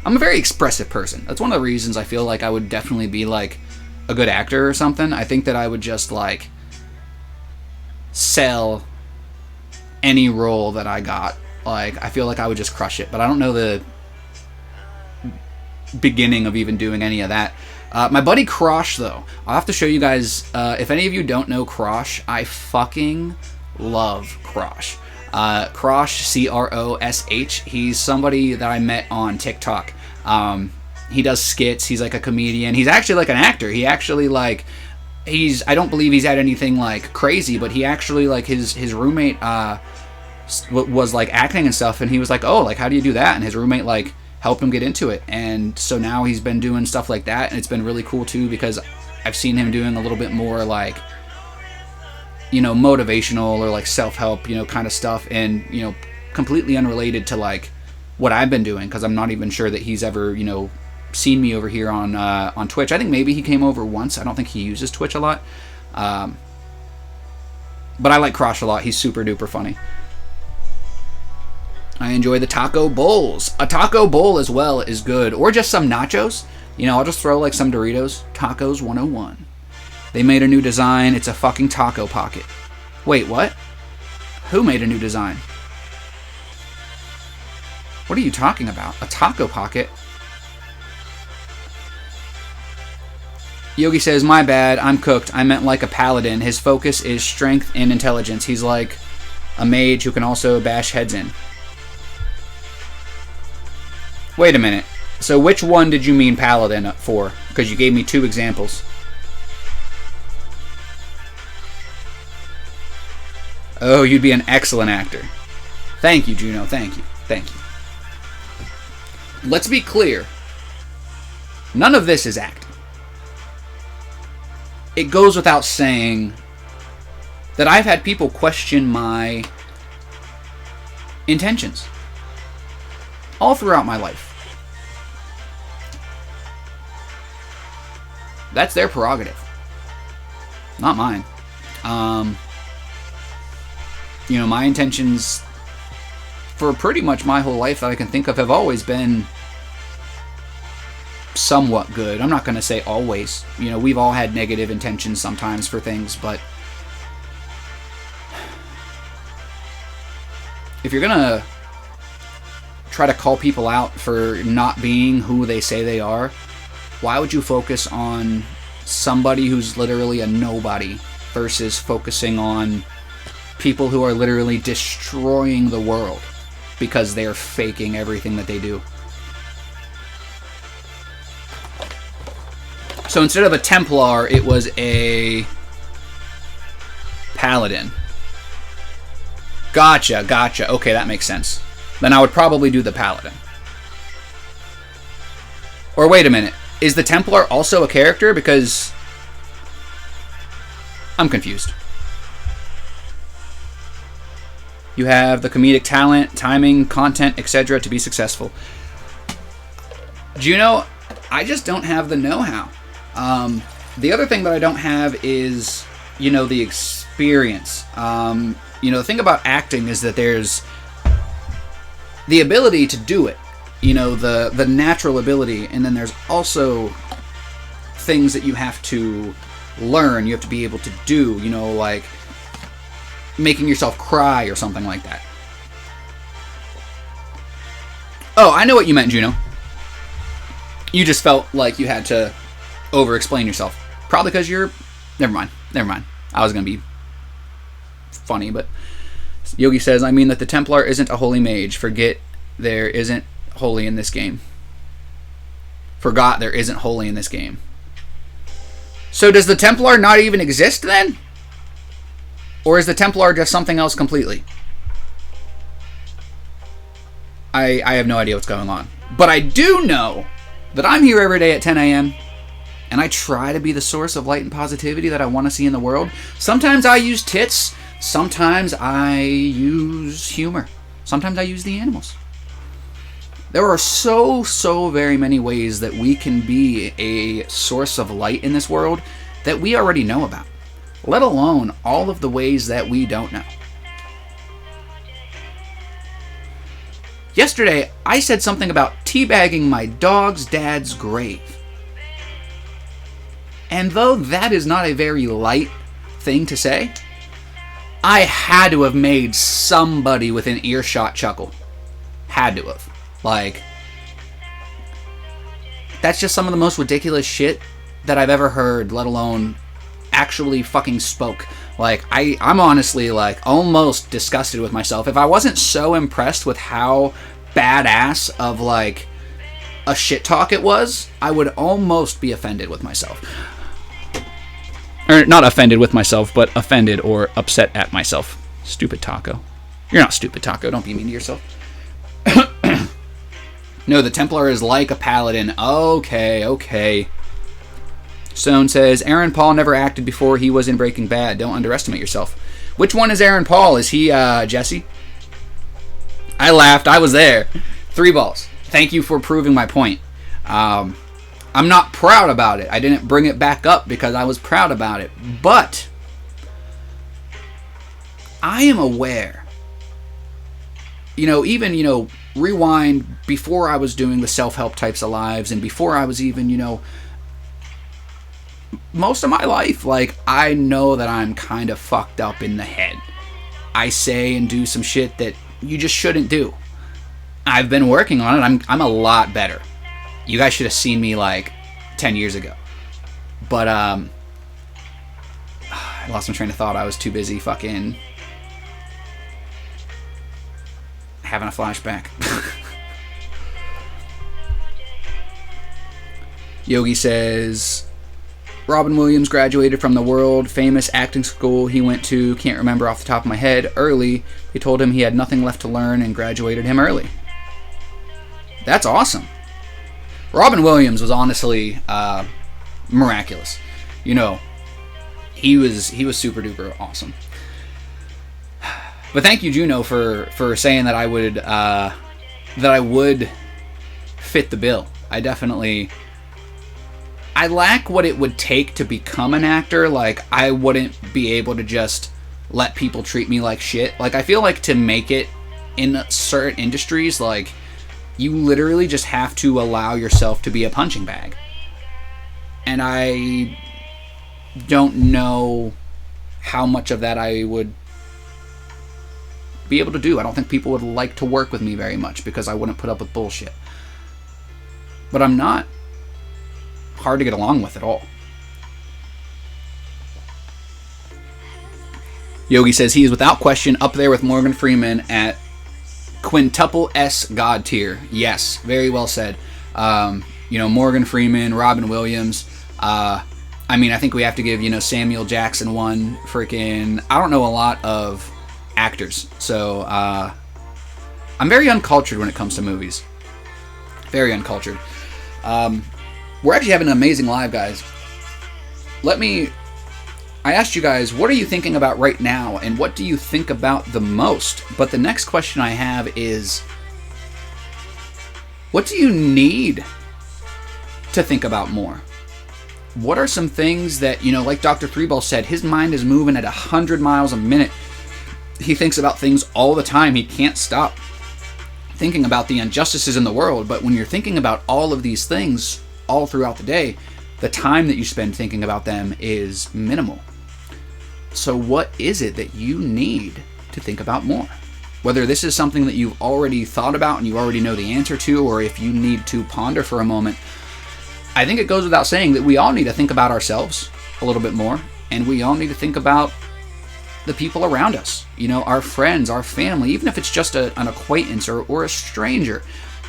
a very expressive person. That's one of the reasons I feel like I would definitely be, like, a good actor or something. I think that I would just, like, sell any role that I got. Like, I feel like I would just crush it. But I don't know the beginning of even doing any of that. My buddy Krosh, though, I'll have to show you guys. If any of you don't know Krosh, I fucking love Krosh. Krosh, Krosh. He's somebody that I met on TikTok. He does skits. He's like a comedian. He's actually like an actor. He actually like I don't believe he's had anything like crazy, but he actually like his roommate was like acting and stuff, and he was like, oh, like how do you do that? And his roommate like helped him get into it, and so now he's been doing stuff like that, and it's been really cool too, because I've seen him doing a little bit more like, motivational or like self-help, kind of stuff, and completely unrelated to like what I've been doing, because I'm not even sure that he's ever seen me over here on Twitch. I think maybe he came over once. I don't think he uses Twitch a lot, but I like Krosh a lot. He's super duper funny. I enjoy the taco bowls. A taco bowl as well is good. Or just some nachos. I'll just throw like some Doritos. Tacos 101. They made a new design. It's a fucking taco pocket. Wait, what? Who made a new design? What are you talking about? A taco pocket? Yogi says, my bad, I'm cooked. I meant like a paladin. His focus is strength and intelligence. He's like a mage who can also bash heads in. Wait a minute. So which one did you mean paladin for? Because you gave me 2 examples. Oh, you'd be an excellent actor. Thank you, Juno. Thank you. Thank you. Let's be clear. None of this is acting. It goes without saying that I've had people question my intentions all throughout my life. That's their prerogative, not mine. You know, my intentions for pretty much my whole life that I can think of have always been somewhat good. I'm not going to say always. You know, we've all had negative intentions sometimes for things, but if you're going to try to call people out for not being who they say they are, why would you focus on somebody who's literally a nobody versus focusing on people who are literally destroying the world because they're faking everything that they do? So instead of a Templar, it was a Paladin. Gotcha, gotcha. Okay, that makes sense. Then I would probably do the Paladin. Or wait a minute. Is the Templar also a character? Because I'm confused. You have the comedic talent, timing, content, etc. to be successful. Juno, I just don't have the know-how. The other thing that I don't have is, you know, the experience. You know, the thing about acting is that there's the ability to do it. You know, the natural ability, and then there's also things that you have to learn, you have to be able to do, you know, like making yourself cry or something like that. Oh, I know what you meant, Juno. You just felt like you had to over-explain yourself. Probably because you're... Never mind. I was going to be funny, but... Yogi says, I mean that the Templar isn't a holy mage. Forget there isn't holy in this game. Forgot there isn't holy in this game. So does the Templar not even exist then? Or is the Templar just something else completely? I have no idea what's going on. But I do know that I'm here every day at 10 a.m. and I try to be the source of light and positivity that I want to see in the world. Sometimes I use tits. Sometimes I use humor. Sometimes I use the animals. There are so very many ways that we can be a source of light in this world that we already know about, let alone all of the ways that we don't know. Yesterday, I said something about teabagging my dog's dad's grave. And though that is not a very light thing to say, I had to have made somebody within earshot chuckle. Had to have. Like, that's just some of the most ridiculous shit that I've ever heard, let alone actually fucking spoke. Like, I'm honestly, like, almost disgusted with myself. If I wasn't so impressed with how badass of, like, a shit talk it was, I would almost be offended with myself. Or, not offended with myself, but offended or upset at myself. Stupid Taco. You're not stupid, Taco. Don't be mean to yourself. No, the Templar is like a Paladin. Okay. Stone says, Aaron Paul never acted before he was in Breaking Bad. Don't underestimate yourself. Which one is Aaron Paul? Is he Jesse? I laughed. I was there. 3 balls. Thank you for proving my point. I'm not proud about it. I didn't bring it back up because I was proud about it. But I am aware. You know, even, you know, rewind before I was doing the self-help types of lives and before I was even, you know, most of my life, like, I know that I'm kind of fucked up in the head. I say and do some shit that you just shouldn't do. I've been working on it. I'm a lot better. You guys should have seen me like 10 years ago. But I lost my train of thought. I was too busy fucking having a flashback. Yogi says, Robin Williams graduated from the world famous acting school he went to, can't remember off the top of my head, early. They told him he had nothing left to learn and graduated him early. That's awesome. Robin Williams was honestly miraculous. You know, he was super duper awesome. But thank you, Juno, for saying that I would fit the bill. I lack what it would take to become an actor. Like, I wouldn't be able to just let people treat me like shit. Like, I feel like to make it in certain industries, like, you literally just have to allow yourself to be a punching bag. And I don't know how much of that I would be able to do. I don't think people would like to work with me very much because I wouldn't put up with bullshit. But I'm not hard to get along with at all. Yogi says he is without question up there with Morgan Freeman at quintuple S God tier. Yes, very well said. You know, Morgan Freeman, Robin Williams. I mean, I think we have to give, you know, Samuel Jackson one. Freaking, I don't know a lot of actors, so I'm very uncultured when it comes to movies. Very uncultured. We're actually having an amazing live, guys. I asked you guys, what are you thinking about right now, and what do you think about the most? But the next question I have is, what do you need to think about more? What are some things that, you know, like Dr. Threeball said, his mind is moving at 100 miles a minute. He thinks about things all the time. He can't stop thinking about the injustices in the world. But when you're thinking about all of these things all throughout the day, the time that you spend thinking about them is minimal. So what is it that you need to think about more? Whether this is something that you've already thought about and you already know the answer to, or if you need to ponder for a moment, I think it goes without saying that we all need to think about ourselves a little bit more, and we all need to think about the people around us, you know, our friends, our family, even if it's just an acquaintance or a stranger,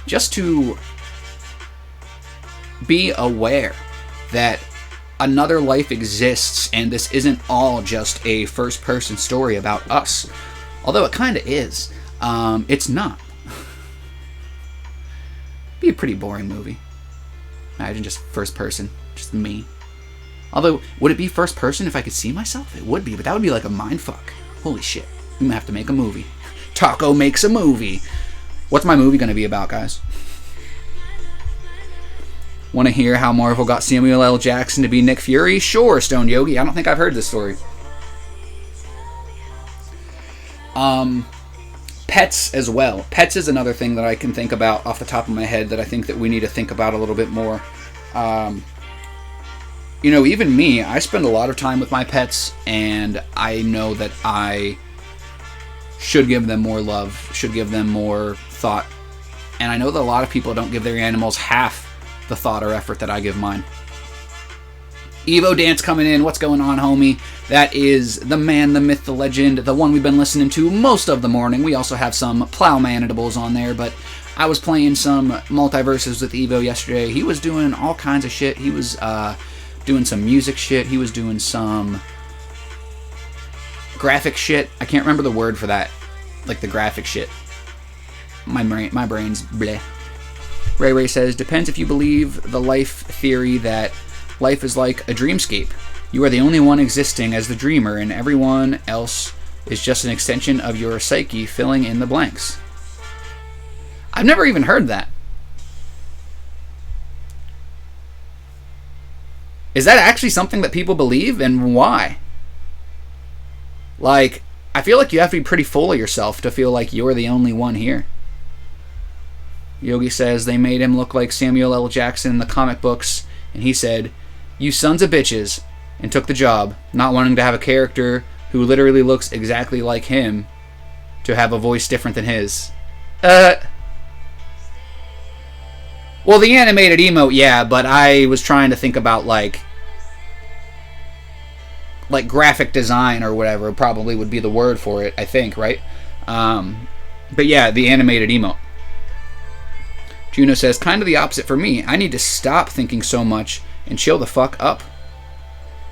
just to be aware that another life exists and this isn't all just a first-person story about us. Although it kind of is. It's not. Be a pretty boring movie. Imagine just first person, just me. Although, would it be first person if I could see myself? It would be, but that would be like a mind fuck. Holy shit. I'm gonna have to make a movie. Taco makes a movie. What's my movie gonna be about, guys? Want to hear how Marvel got Samuel L. Jackson to be Nick Fury? Sure, Stone Yogi. I don't think I've heard this story. Pets as well. Pets is another thing that I can think about off the top of my head that I think that we need to think about a little bit more. You know, even me, I spend a lot of time with my pets, and I know that I should give them more love, should give them more thought. And I know that a lot of people don't give their animals half the thought or effort that I give mine. Evo Dance coming in. What's going on, homie? That is the man, the myth, the legend, the one we've been listening to most of the morning. We also have some Plowman-itables on there, but I was playing some multiverses with Evo yesterday. He was doing all kinds of shit. He was doing some music shit. He was doing some graphic shit. I can't remember the word for that. Like the graphic shit. My brain's bleh. Ray Ray says, depends if you believe the life theory that life is like a dreamscape. You are the only one existing as the dreamer, and everyone else is just an extension of your psyche filling in the blanks. I've never even heard that. Is that actually something that people believe, and why? Like, I feel like you have to be pretty full of yourself to feel like you're the only one here. Yogi says they made him look like Samuel L. Jackson in the comic books, and he said, "You sons of bitches," and took the job, not wanting to have a character who literally looks exactly like him to have a voice different than his. Well, the animated emote, yeah, but I was trying to think about like graphic design or whatever probably would be the word for it, I think, right? But yeah, the animated emote. Juno says, kind of the opposite for me. I need to stop thinking so much and chill the fuck up.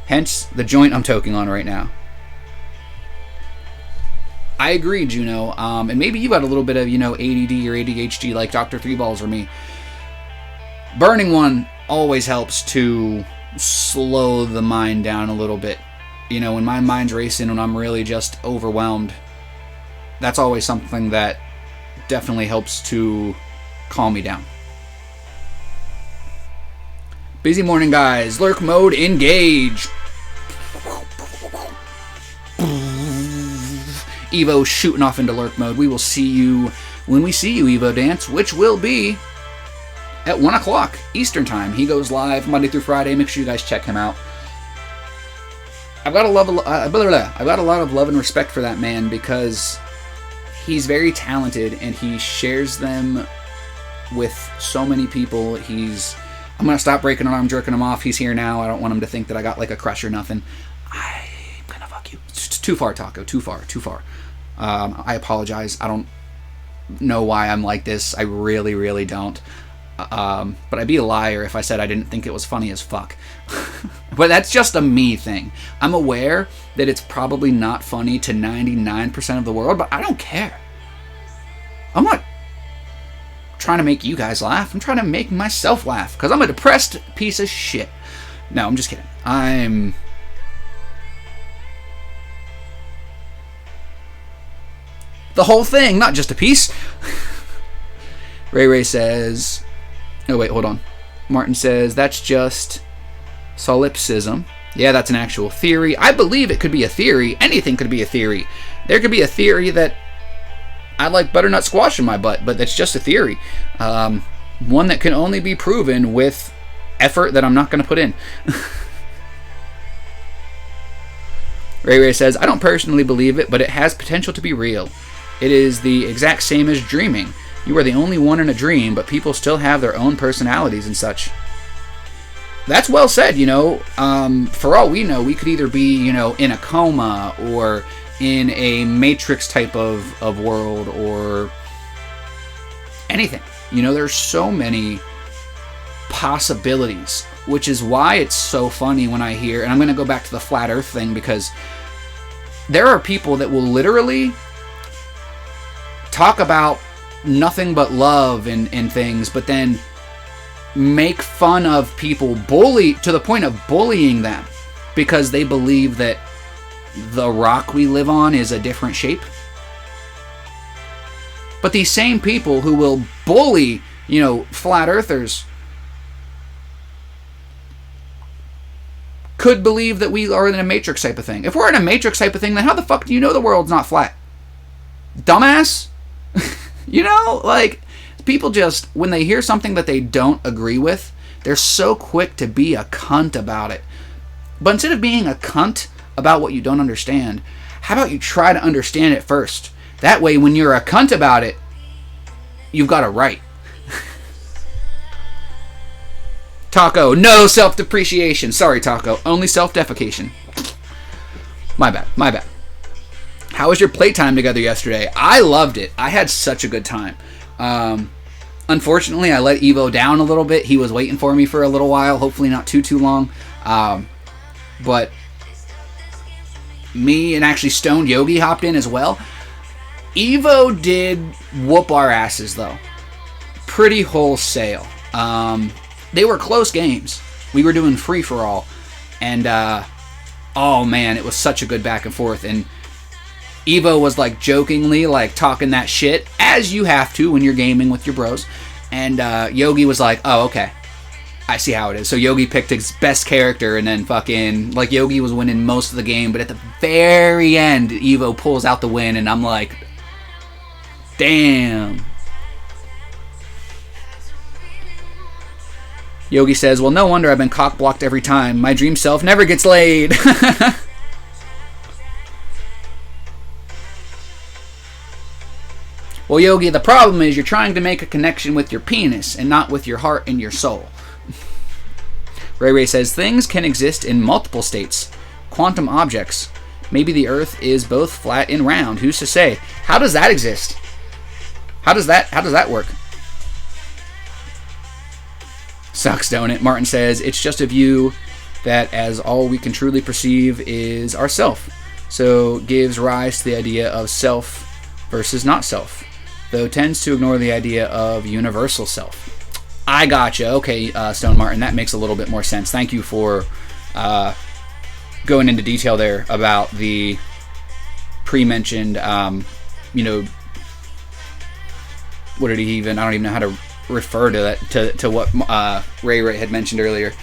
Hence, the joint I'm toking on right now. I agree, Juno. And maybe you got a little bit of, ADD or ADHD like Dr. Three Balls or me. Burning one always helps to slow the mind down a little bit. When my mind's racing, when I'm really just overwhelmed, that's always something that definitely helps to calm me down. Busy morning, guys. Lurk mode engage. Evo shooting off into lurk mode. We will see you when we see you, Evo Dance, which will be at 1 o'clock Eastern Time. He goes live Monday through Friday. Make sure you guys check him out. I've got a lot of love and respect for that man because he's very talented and he shares them with so many people. I'm going to stop breaking an arm, jerking him off. He's here now. I don't want him to think that I got like a crush or nothing. I'm going to fuck you. It's too far, Taco. Too far. I apologize. I don't know why I'm like this. I really, really don't. But I'd be a liar if I said I didn't think it was funny as fuck. But that's just a me thing. I'm aware that it's probably not funny to 99% of the world, but I don't care. I'm not trying to make you guys laugh. I'm trying to make myself laugh because I'm a depressed piece of shit. No, I'm just kidding. I'm the whole thing, not just a piece. Ray says... Oh, wait, hold on. Martin says, that's just solipsism. Yeah, that's an actual theory. I believe it could be a theory. Anything could be a theory. There could be a theory that I like butternut squash in my butt, but that's just a theory. One that can only be proven with effort that I'm not going to put in. Ray says, I don't personally believe it, but it has potential to be real. It is the exact same as dreaming. You are the only one in a dream, but people still have their own personalities and such. That's well said, For all we know, we could either be, in a coma or in a Matrix type of world or anything. There's so many possibilities, which is why it's so funny when I hear, and I'm going to go back to the flat earth thing because there are people that will literally talk about nothing but love and things, but then make fun of people, bully to the point of bullying them because they believe that the rock we live on is a different shape. But these same people who will bully, flat earthers could believe that we are in a Matrix type of thing. If we're in a Matrix type of thing, then how the fuck do you know the world's not flat? Dumbass? People just, when they hear something that they don't agree with, they're so quick to be a cunt about it. But instead of being a cunt about what you don't understand, how about you try to understand it first? That way, when you're a cunt about it, you've got it right. Taco, no self-depreciation. Sorry, Taco. Only self-defecation. My bad. How was your playtime together yesterday? I loved it. I had such a good time. Unfortunately, I let Evo down a little bit. He was waiting for me for a little while. Hopefully not too long. But me and actually Stoned Yogi hopped in as well. Evo did whoop our asses, though. Pretty wholesale. They were close games. We were doing free-for-all. And, oh man, it was such a good back and forth. And Evo was jokingly talking that shit, as you have to when you're gaming with your bros. And Yogi was like, oh, okay. I see how it is. So Yogi picked his best character and then fucking, Yogi was winning most of the game. But at the very end, Evo pulls out the win and I'm like, damn. Yogi says, well, no wonder I've been cock-blocked every time. My dream self never gets laid. Well, Yogi, the problem is you're trying to make a connection with your penis and not with your heart and your soul. Ray Ray says, things can exist in multiple states. Quantum objects. Maybe the Earth is both flat and round. Who's to say? How does that exist? How does that work? Sucks, don't it? Martin says, it's just a view that as all we can truly perceive is ourself. So gives rise to the idea of self versus not self, though tends to ignore the idea of universal self. I gotcha. Okay, Stone Martin, that makes a little bit more sense. Thank you for going into detail there about the pre-mentioned, what did he even, I don't even know how to refer to that, to what Ray Ray had mentioned earlier.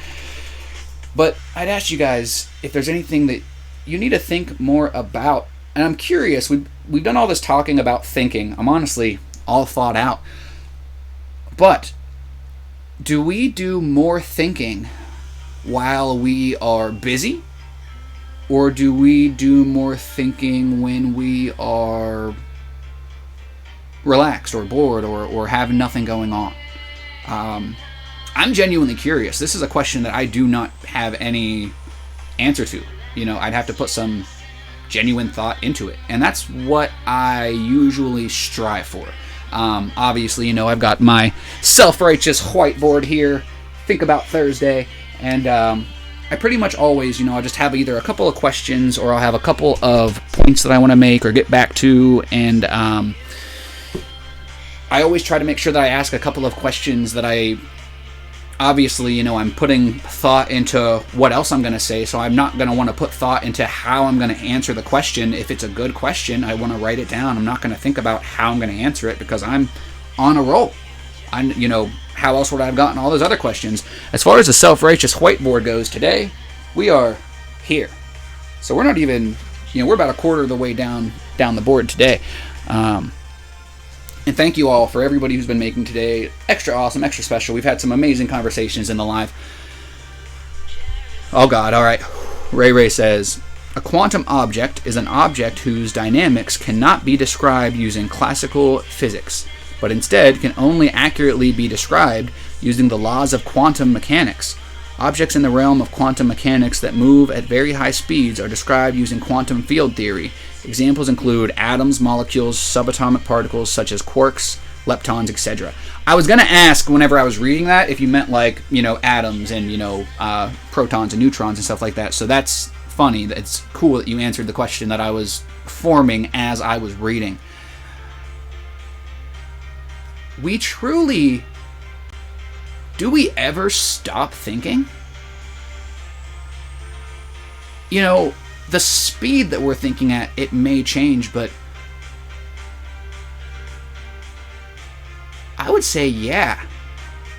But I'd ask you guys if there's anything that you need to think more about. And I'm curious, we've done all this talking about thinking. I'm honestly all thought out. But do we do more thinking while we are busy? Or do we do more thinking when we are relaxed or bored or have nothing going on? I'm genuinely curious. This is a question that I do not have any answer to. I'd have to put some genuine thought into it. And that's what I usually strive for. Obviously, I've got my self-righteous whiteboard here, Think About Thursday, and I pretty much always, I'll just have either a couple of questions or I'll have a couple of points that I want to make or get back to, and I always try to make sure that I ask a couple of questions that obviously, I'm putting thought into what else I'm going to say, so I'm not going to want to put thought into how I'm going to answer the question. If it's a good question, I want to write it down. I'm not going to think about how I'm going to answer it because I'm on a roll. How else would I have gotten all those other questions? As far as the self-righteous whiteboard goes today, we are here. So we're not even, we're about a quarter of the way down the board today. And thank you all for everybody who's been making today extra awesome, extra special. We've had some amazing conversations in the live. Oh God, all right. Ray Ray says, a quantum object is an object whose dynamics cannot be described using classical physics, but instead can only accurately be described using the laws of quantum mechanics. Objects in the realm of quantum mechanics that move at very high speeds are described using quantum field theory. Examples include atoms, molecules, subatomic particles such as quarks, leptons, etc. I was going to ask whenever I was reading that if you meant atoms and, protons and neutrons and stuff like that. So that's funny. It's cool that you answered the question that I was forming as I was reading. Do we ever stop thinking? The speed that we're thinking at, it may change, but I would say, yeah.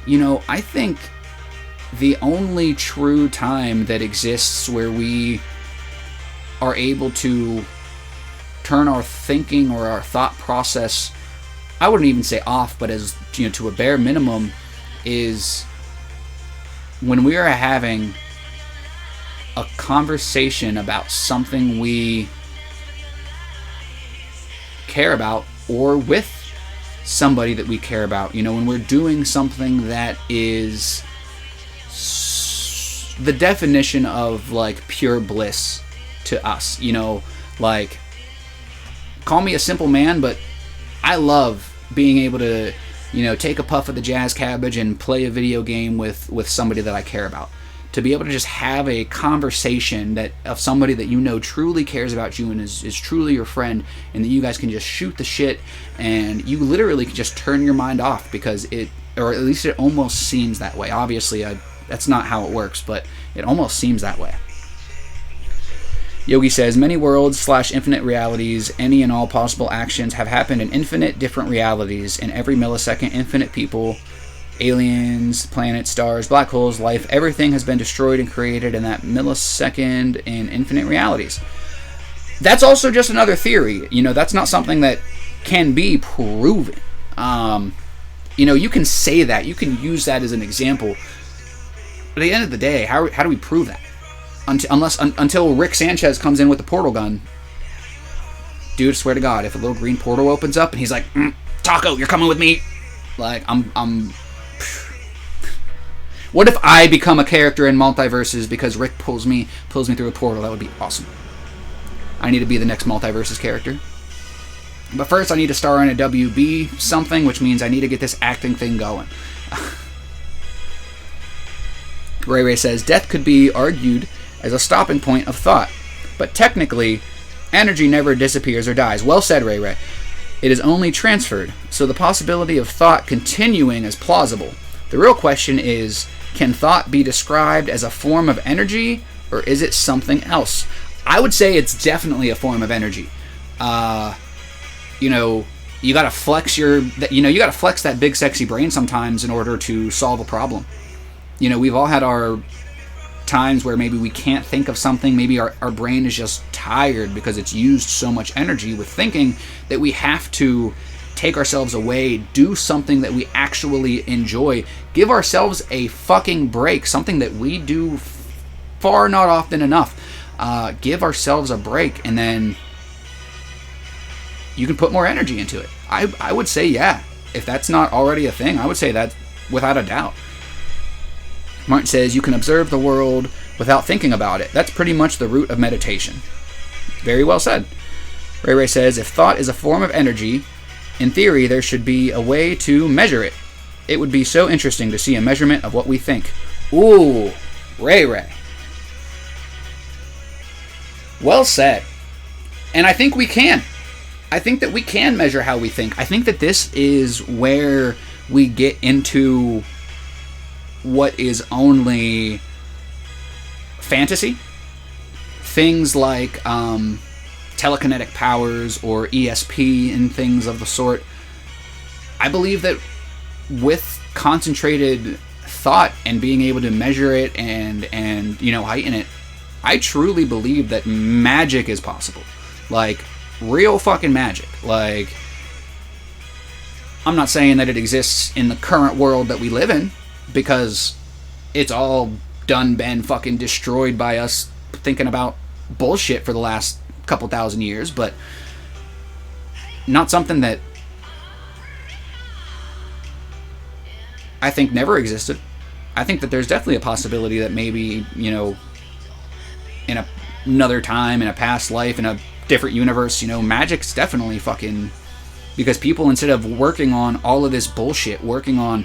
I think the only true time that exists where we are able to turn our thinking or our thought process, I wouldn't even say off, but as to a bare minimum, is when we are having a conversation about something we care about or with somebody that we care about. When we're doing something that is the definition of pure bliss to us. Call me a simple man, but I love being able to take a puff of the jazz cabbage and play a video game with somebody that I care about. To be able to just have a conversation of somebody that truly cares about you and is truly your friend, and that you guys can just shoot the shit and you literally can just turn your mind off because or at least it almost seems that way. Obviously, that's not how it works, but it almost seems that way. Yogi says, many worlds / infinite realities, any and all possible actions have happened in infinite different realities. In every millisecond, infinite people, aliens, planets, stars, black holes, life, everything has been destroyed and created in that millisecond in infinite realities. That's also just another theory. That's not something that can be proven. You can say that. You can use that as an example. But at the end of the day, how do we prove that? Until Rick Sanchez comes in with the portal gun. Dude, I swear to God, if a little green portal opens up and he's like, Taco, you're coming with me. Like, I'm What if I become a character in Multiverses because Rick pulls me through a portal? That would be awesome. I need to be the next Multiverses character. But first, I need to star in a WB something, which means I need to get this acting thing going. Ray Ray says, death could be argued as a stopping point of thought, but technically, energy never disappears or dies. Well said, Ray Ray. It is only transferred, so the possibility of thought continuing is plausible. The real question is, can thought be described as a form of energy, or is it something else? I would say it's definitely a form of energy. You gotta flex you gotta flex that big sexy brain sometimes in order to solve a problem. We've all had our times where maybe we can't think of something. Maybe our brain is just tired because it's used so much energy with thinking that we have to take ourselves away, do something that we actually enjoy, give ourselves a fucking break, something that we do far not often enough. Give ourselves a break, and then you can put more energy into it. I would say, yeah, if that's not already a thing, I would say that without a doubt. Martin says, you can observe the world without thinking about it. That's pretty much the root of meditation. Very well said. Ray Ray says, if thought is a form of energy, in theory, there should be a way to measure it. It would be so interesting to see a measurement of what we think. Ooh, Ray Ray. Well said. And I think we can. I think that we can measure how we think. I think that this is where we get into what is only fantasy. Things like telekinetic powers or ESP and things of the sort. I believe that with concentrated thought and being able to measure it and heighten it, I truly believe that magic is possible. Like, real fucking magic. Like, I'm not saying that it exists in the current world that we live in, because it's all been fucking destroyed by us thinking about bullshit for the last couple thousand years, but not something that I think never existed. I think that there's definitely a possibility that maybe, in another time, in a past life, in a different universe, magic's definitely fucking... Because people, instead of working on all of this bullshit, working on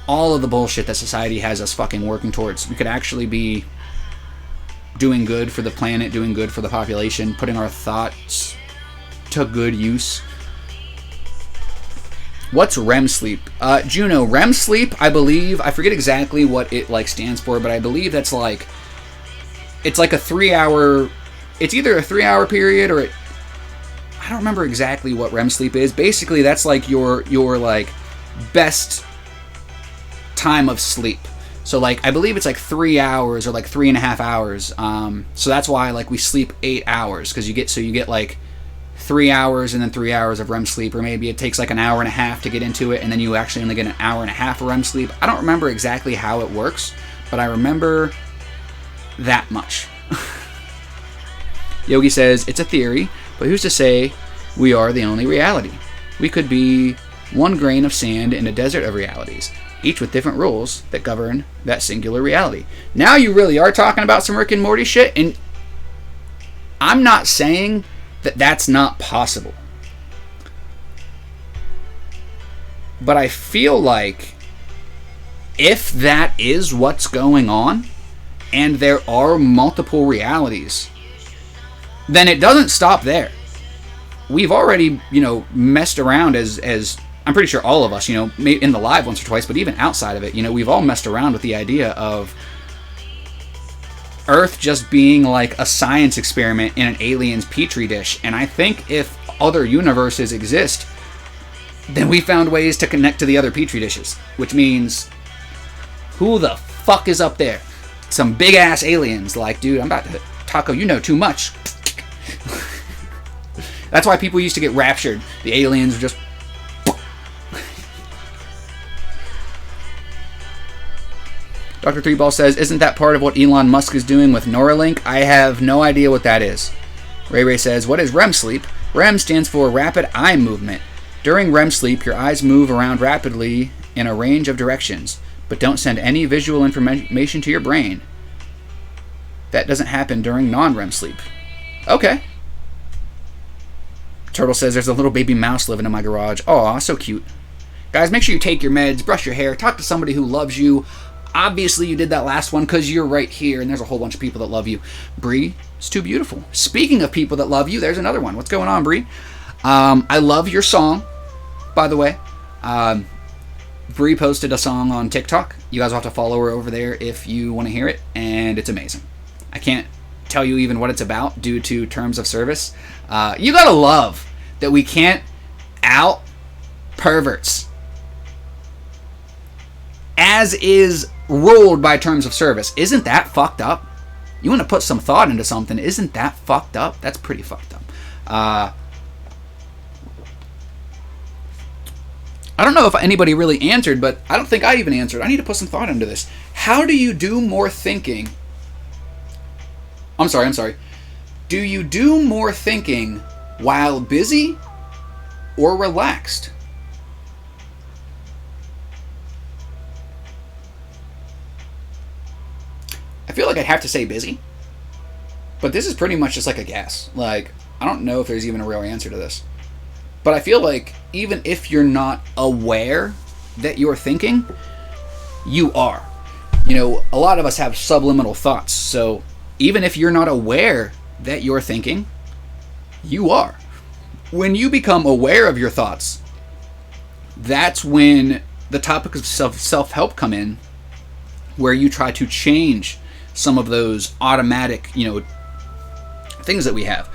all of the bullshit that society has us fucking working towards, we could actually be doing good for the planet, doing good for the population, putting our thoughts to good use. What's REM sleep? Juno, REM sleep, I believe, I forget exactly what it stands for, but I believe that's it's like a 3-hour, it's either a 3-hour period or I don't remember exactly what REM sleep is. Basically, that's like your best time of sleep. So I believe it's 3 hours or 3.5 hours. So that's why we sleep 8 hours, because you get 3 hours and then 3 hours of REM sleep, or maybe it takes an hour and a half to get into it, and then you actually only get an hour and a half of REM sleep. I don't remember exactly how it works, but I remember that much. Yogi says, it's a theory, but who's to say we are the only reality? We could be one grain of sand in a desert of realities, each with different rules that govern that singular reality. Now you really are talking about some Rick and Morty shit, and I'm not saying that that's not possible. But I feel like if that is what's going on, and there are multiple realities, then it doesn't stop there. We've already, messed around as I'm pretty sure all of us, maybe in the live once or twice, but even outside of it, we've all messed around with the idea of Earth just being a science experiment in an alien's petri dish. And I think if other universes exist, then we found ways to connect to the other petri dishes, which means who the fuck is up there? Some big ass aliens. Dude, I'm about to Taco, you know too much. That's why people used to get raptured. The aliens were just... Dr. Threeball says, isn't that part of what Elon Musk is doing with Neuralink? I have no idea what that is. Ray Ray says, what is REM sleep? REM stands for rapid eye movement. During REM sleep, your eyes move around rapidly in a range of directions, but don't send any visual information to your brain. That doesn't happen during non-REM sleep. Okay. Turtle says there's a little baby mouse living in my garage. Aw, so cute. Guys, make sure you take your meds, brush your hair, talk to somebody who loves you. Obviously, you did that last one because you're right here, and there's a whole bunch of people that love you. Bree, it's too beautiful. Speaking of people that love you, there's another one. What's going on, Bree? I love your song, by the way. Bree posted a song on TikTok. You guys will have to follow her over there if you want to hear it, and it's amazing. I can't tell you even what it's about due to terms of service. You gotta love that we can't out perverts, as is ruled by terms of service. Isn't that fucked up? You want to put some thought into something, isn't that fucked up? That's pretty fucked up. I don't know if anybody really answered, but I don't think I even answered. I need to put some thought into this. How do you do more thinking? I'm sorry. Do you do more thinking while busy or relaxed? I feel like I'd have to say busy, but this is pretty much just like a guess. Like, I don't know if there's even a real answer to this. But I feel like even if you're not aware that you're thinking, you are. You know, a lot of us have subliminal thoughts. So even if you're not aware that you're thinking, you are. When you become aware of your thoughts, that's when the topic of self-help come in, where you try to change some of those automatic, things that we have.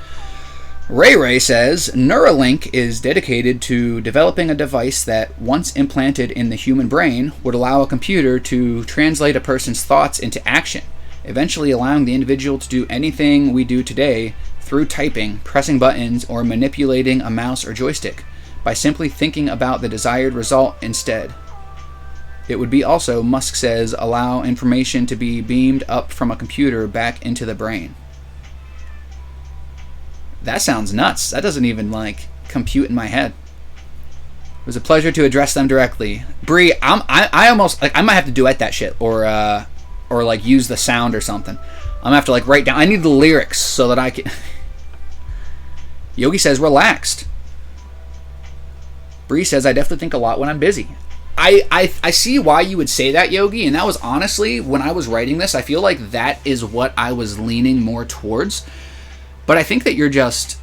Ray says, Neuralink is dedicated to developing a device that, once implanted in the human brain, would allow a computer to translate a person's thoughts into action, eventually allowing the individual to do anything we do today through typing, pressing buttons, or manipulating a mouse or joystick, by simply thinking about the desired result instead. It would be also, Musk says, allow information to be beamed up from a computer back into the brain. That sounds nuts. That doesn't even, compute in my head. It was a pleasure to address them directly. Bree, I almost, I might have to duet that shit, or use the sound or something. I'm gonna have to, write down, I need the lyrics so that I can... Yogi says, relaxed. Bree says, I definitely think a lot when I'm busy. I see why you would say that, Yogi, and that was honestly, when I was writing this, I feel like that is what I was leaning more towards. But I think that you're just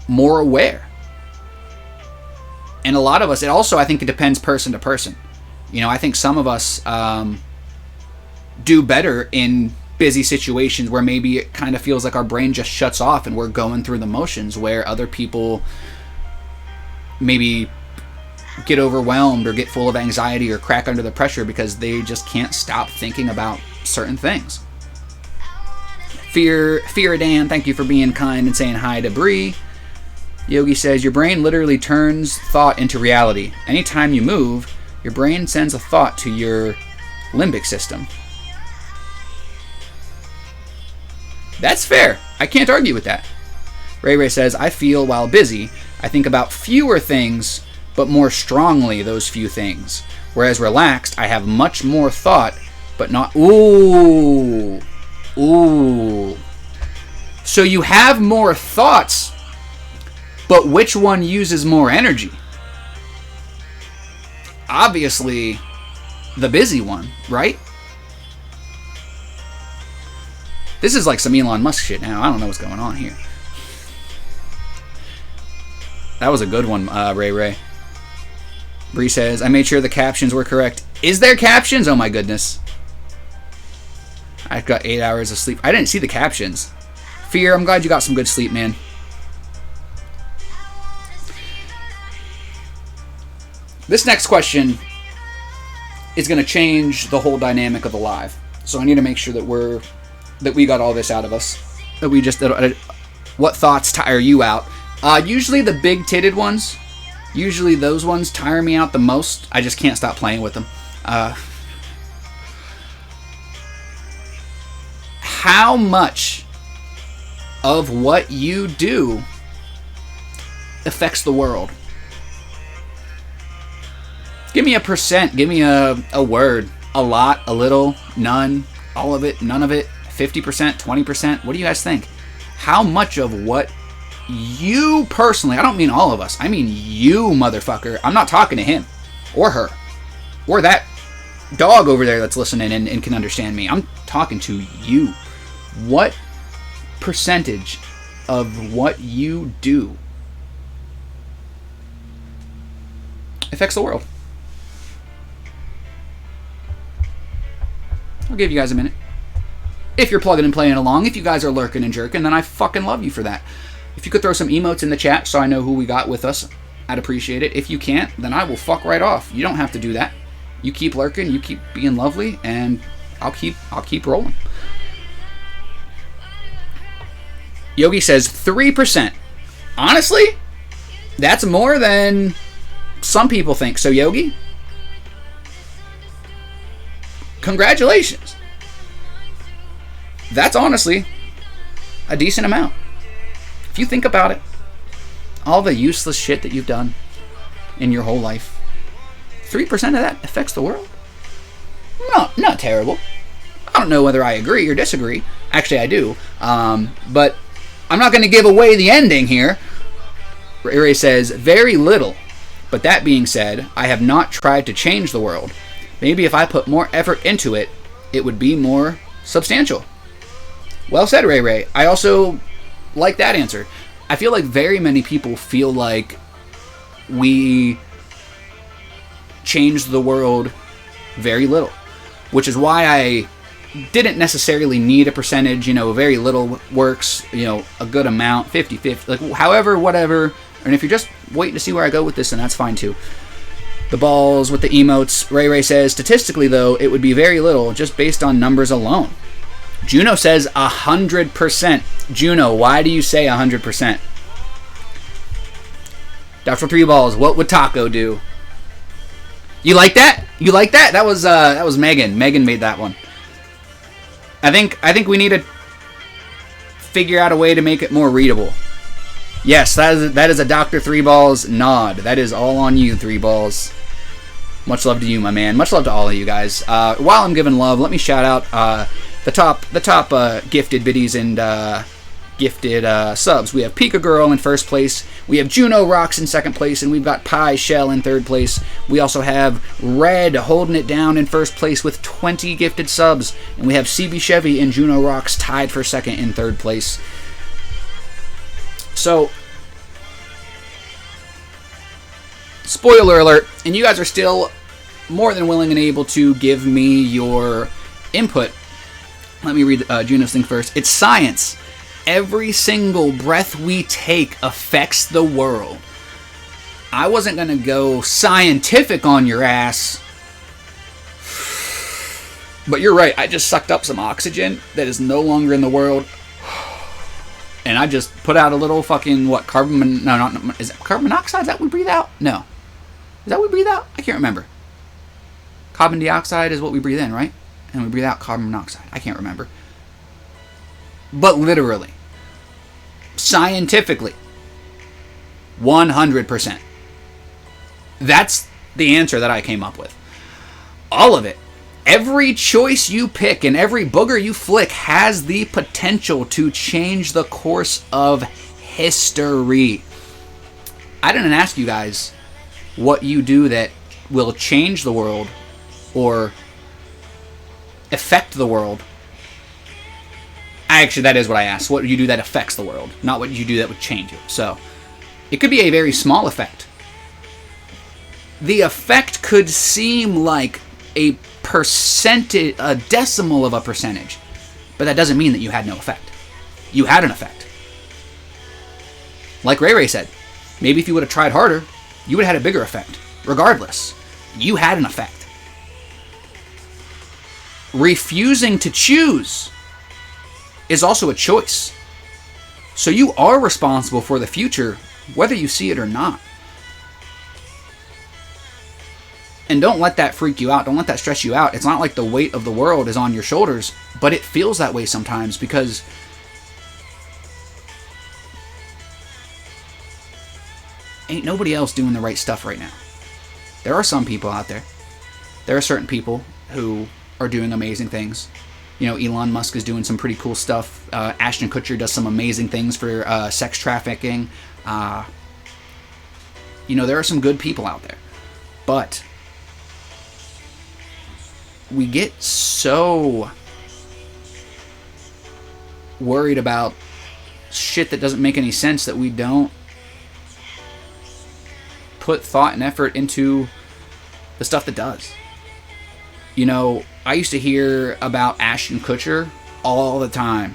more aware. And a lot of us, I think it depends person to person. I think some of us do better in busy situations where maybe it kind of feels like our brain just shuts off and we're going through the motions, where other people maybe get overwhelmed or get full of anxiety or crack under the pressure because they just can't stop thinking about certain things. Fearadan, thank you for being kind and saying hi to Bree. Yogi says, your brain literally turns thought into reality. Anytime you move, your brain sends a thought to your limbic system. That's fair. I can't argue with that. Ray says, I feel while busy, I think about fewer things, but more strongly those few things. Whereas relaxed, I have much more thought, but not... Ooh. So you have more thoughts, but which one uses more energy? Obviously, the busy one, right? This is like some Elon Musk shit now. I don't know what's going on here. That was a good one, Ray. Bree says, I made sure the captions were correct. Is there captions? Oh my goodness. I've got 8 hours of sleep. I didn't see the captions. Fear, I'm glad you got some good sleep, man. This next question is going to change the whole dynamic of the live. So I need to make sure that we got all this out of us. What thoughts tire you out? Usually the big-titted ones, those ones tire me out the most. I just can't stop playing with them. How much of what you do affects the world? Give me a percent. Give me a word. A lot, a little, none, all of it, none of it, 50%, 20%. What do you guys think? How much of what you personally, I don't mean all of us, I mean you, motherfucker. I'm not talking to him or her or that dog over there that's listening and can understand me. I'm talking to you. What percentage of what you do affects the world? I'll give you guys a minute. If you're plugging and playing along, if you guys are lurking and jerking, then I fucking love you for that. If you could throw some emotes in the chat so I know who we got with us, I'd appreciate it. If you can't, then I will fuck right off. You don't have to do that. You keep lurking, you keep being lovely, and I'll keep rolling. Yogi says 3%. Honestly, that's more than some people think. So Yogi, congratulations. That's honestly a decent amount. If you think about it, all the useless shit that you've done in your whole life, 3% of that affects the world? No, not terrible. I don't know whether I agree or disagree. Actually, I do. But I'm not going to give away the ending here. Ray says, very little. But that being said, I have not tried to change the world. Maybe if I put more effort into it, it would be more substantial. Well said, Ray Ray. I also like that answer. I feel like very many people feel like we changed the world very little, which is why I didn't necessarily need a percentage. You know, very little works, you know, a good amount, 50-50, like however, whatever. And if you're just waiting to see where I go with this, then that's fine too. The balls with the emotes. Ray Ray says, statistically though, it would be very little just based on numbers alone. Juno says 100%. Juno, why do you say 100%? Dr. Three Balls, what would Taco do? You like that? You like that? That was Megan. Megan made that one. I think we need to figure out a way to make it more readable. Yes, that is a Dr. Three Balls nod. That is all on you, Three Balls. Much love to you, my man. Much love to all of you guys. While I'm giving love, let me shout out the top gifted biddies and gifted subs. We have Pika Girl in first place. We have Juno Rocks in second place, and we've got Pie Shell in third place. We also have Red holding it down in first place with 20 gifted subs, and we have CB Chevy and Juno Rocks tied for second in third place. So, spoiler alert, and you guys are still more than willing and able to give me your input. Let me read Juno's thing first. It's science. Every single breath we take affects the world. I wasn't going to go scientific on your ass, but you're right. I just sucked up some oxygen that is no longer in the world. And I just put out a little fucking, what, carbon, no, not, is it carbon monoxide? Is that what we breathe out? No. Is that what we breathe out? I can't remember. Carbon dioxide is what we breathe in, right? And we breathe out carbon monoxide. I can't remember. But literally, scientifically, 100%. That's the answer that I came up with. All of it. Every choice you pick and every booger you flick has the potential to change the course of history. I didn't ask you guys what you do that will change the world or affect the world. Actually, that is what I asked. What do you do that affects the world, not what you do that would change it. So, it could be a very small effect. The effect could seem like a percentage, a decimal of a percentage, but that doesn't mean that you had no effect. You had an effect. Like Ray Ray said, maybe if you would have tried harder, you would have had a bigger effect. Regardless, you had an effect. Refusing to choose is also a choice. So you are responsible for the future, whether you see it or not. And don't let that freak you out. Don't let that stress you out. It's not like the weight of the world is on your shoulders, but it feels that way sometimes because ain't nobody else doing the right stuff right now. There are some people out there. There are certain people who are doing amazing things. You know, Elon Musk is doing some pretty cool stuff. Ashton Kutcher does some amazing things for sex trafficking. You know, there are some good people out there. But we get so worried about shit that doesn't make any sense that we don't put thought and effort into the stuff that does. You know, I used to hear about Ashton Kutcher all the time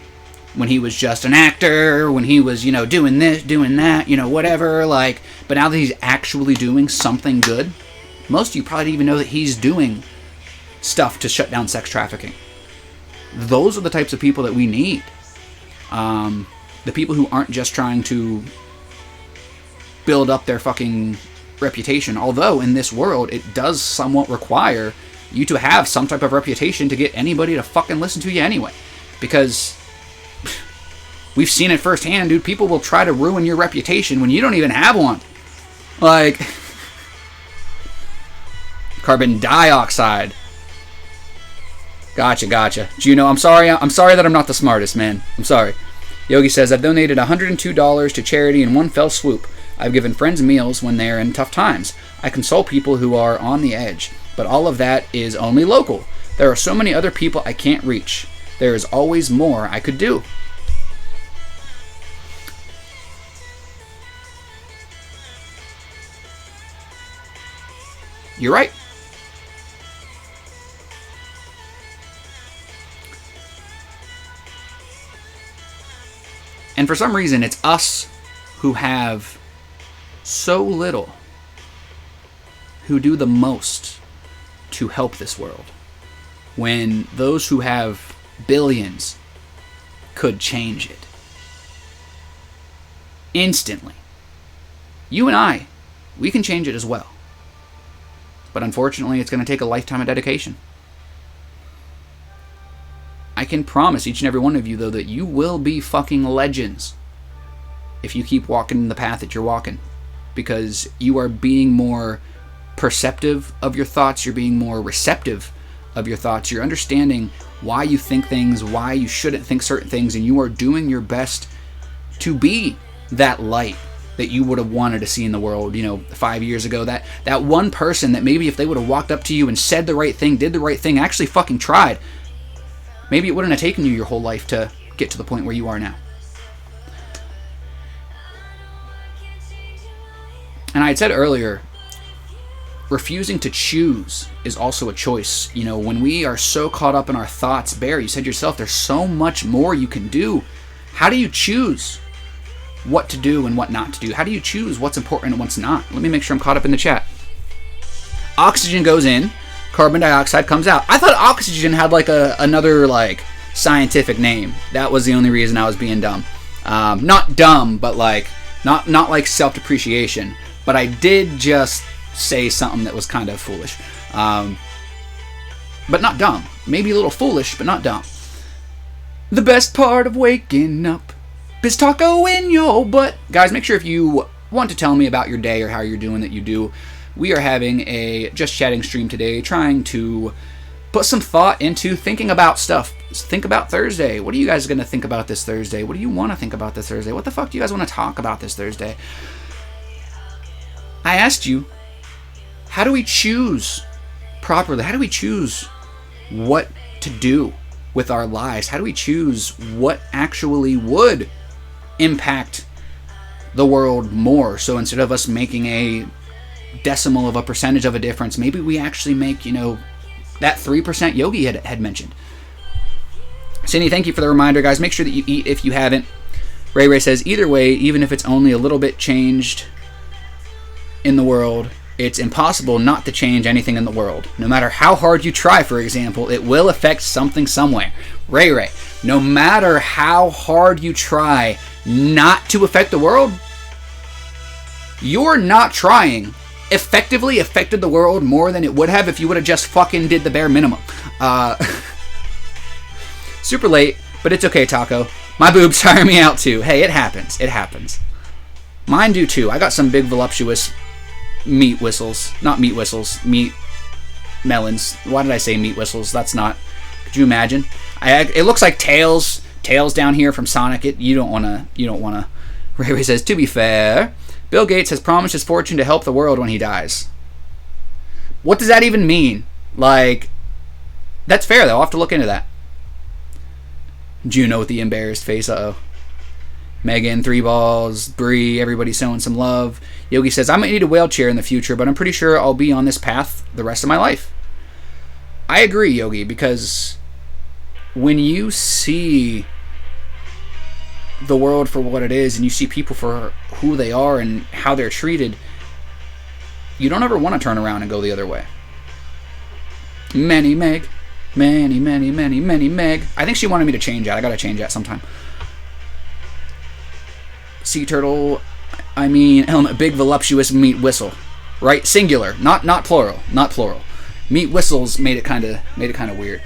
when he was just an actor, when he was, you know, doing this, doing that, you know, whatever, like, but now that he's actually doing something good, most of you probably didn't even know that he's doing stuff to shut down sex trafficking. Those are the types of people that we need. The people who aren't just trying to build up their fucking reputation. Although in this world, it does somewhat require you to have some type of reputation to get anybody to fucking listen to you anyway. Because we've seen it firsthand, dude. People will try to ruin your reputation when you don't even have one. Like, carbon dioxide. Gotcha. Juno, I'm sorry that I'm not the smartest, man. I'm sorry. Yogi says, I've donated $102 to charity in one fell swoop. I've given friends meals when they're in tough times. I console people who are on the edge. But all of that is only local. There are so many other people I can't reach. There is always more I could do. You're right. And for some reason, it's us who have so little who do the most to help this world, when those who have billions could change it instantly. You and I, we can change it as well. But unfortunately, it's going to take a lifetime of dedication. I can promise each and every one of you, though, that you will be fucking legends if you keep walking the path that you're walking. Because you are being more perceptive of your thoughts, you're being more receptive of your thoughts, you're understanding why you think things, why you shouldn't think certain things, and you are doing your best to be that light that you would have wanted to see in the world, 5 years ago. That one person that maybe if they would have walked up to you and said the right thing, did the right thing, actually fucking tried, maybe it wouldn't have taken you your whole life to get to the point where you are now. And I had said earlier, refusing to choose is also a choice. When we are so caught up in our thoughts, Bear, you said yourself, there's so much more you can do. How do you choose what to do and what not to do? How do you choose what's important and what's not? Let me make sure I'm caught up in the chat. Oxygen goes in, carbon dioxide comes out. I thought oxygen had another scientific name. That was the only reason I was being dumb. Not dumb, but not like self-depreciation. But I did just say something that was kind of foolish. But not dumb. Maybe a little foolish, but not dumb. The best part of waking up is taco in your butt. Guys, make sure if you want to tell me about your day or how you're doing that you do. We are having a Just Chatting stream today, trying to put some thought into thinking about stuff. Think about Thursday. What are you guys going to think about this Thursday? What do you want to think about this Thursday? What the fuck do you guys want to talk about this Thursday? I asked you, how do we choose properly? How do we choose what to do with our lives? How do we choose what actually would impact the world more? So instead of us making a decimal of a percentage of a difference, maybe we actually make, that 3% Yogi had mentioned. Cindy, thank you for the reminder, guys. Make sure that you eat if you haven't. Ray says, either way, even if it's only a little bit changed in the world, it's impossible not to change anything in the world. No matter how hard you try, for example, it will affect something somewhere. Ray, no matter how hard you try not to affect the world, your not trying effectively affected the world more than it would have if you would have just fucking did the bare minimum. Super late, but it's okay, Taco. My boobs tire me out too. Hey, it happens. It happens. Mine do too. I got some big voluptuous meat whistles. Not meat whistles. Meat melons. Why did I say meat whistles? That's not... Could you imagine? It looks like tails. Tails down here from Sonic. You don't want to... Ray Ray says, to be fair, Bill Gates has promised his fortune to help the world when he dies. What does that even mean? Like, that's fair, though. I'll have to look into that. Juno with the embarrassed face. Uh-oh. Megan, 3 balls, Bree, everybody showing some love. Yogi says, I might need a wheelchair in the future, but I'm pretty sure I'll be on this path the rest of my life. I agree, Yogi, because when you see the world for what it is and you see people for who they are and how they're treated, you don't ever want to turn around and go the other way. Many Meg. Many Meg. I think she wanted me to change that. I gotta change that sometime. Sea turtle, helmet, big voluptuous meat whistle. Right? Singular. Not plural. Not plural. Meat whistles made it kinda weird.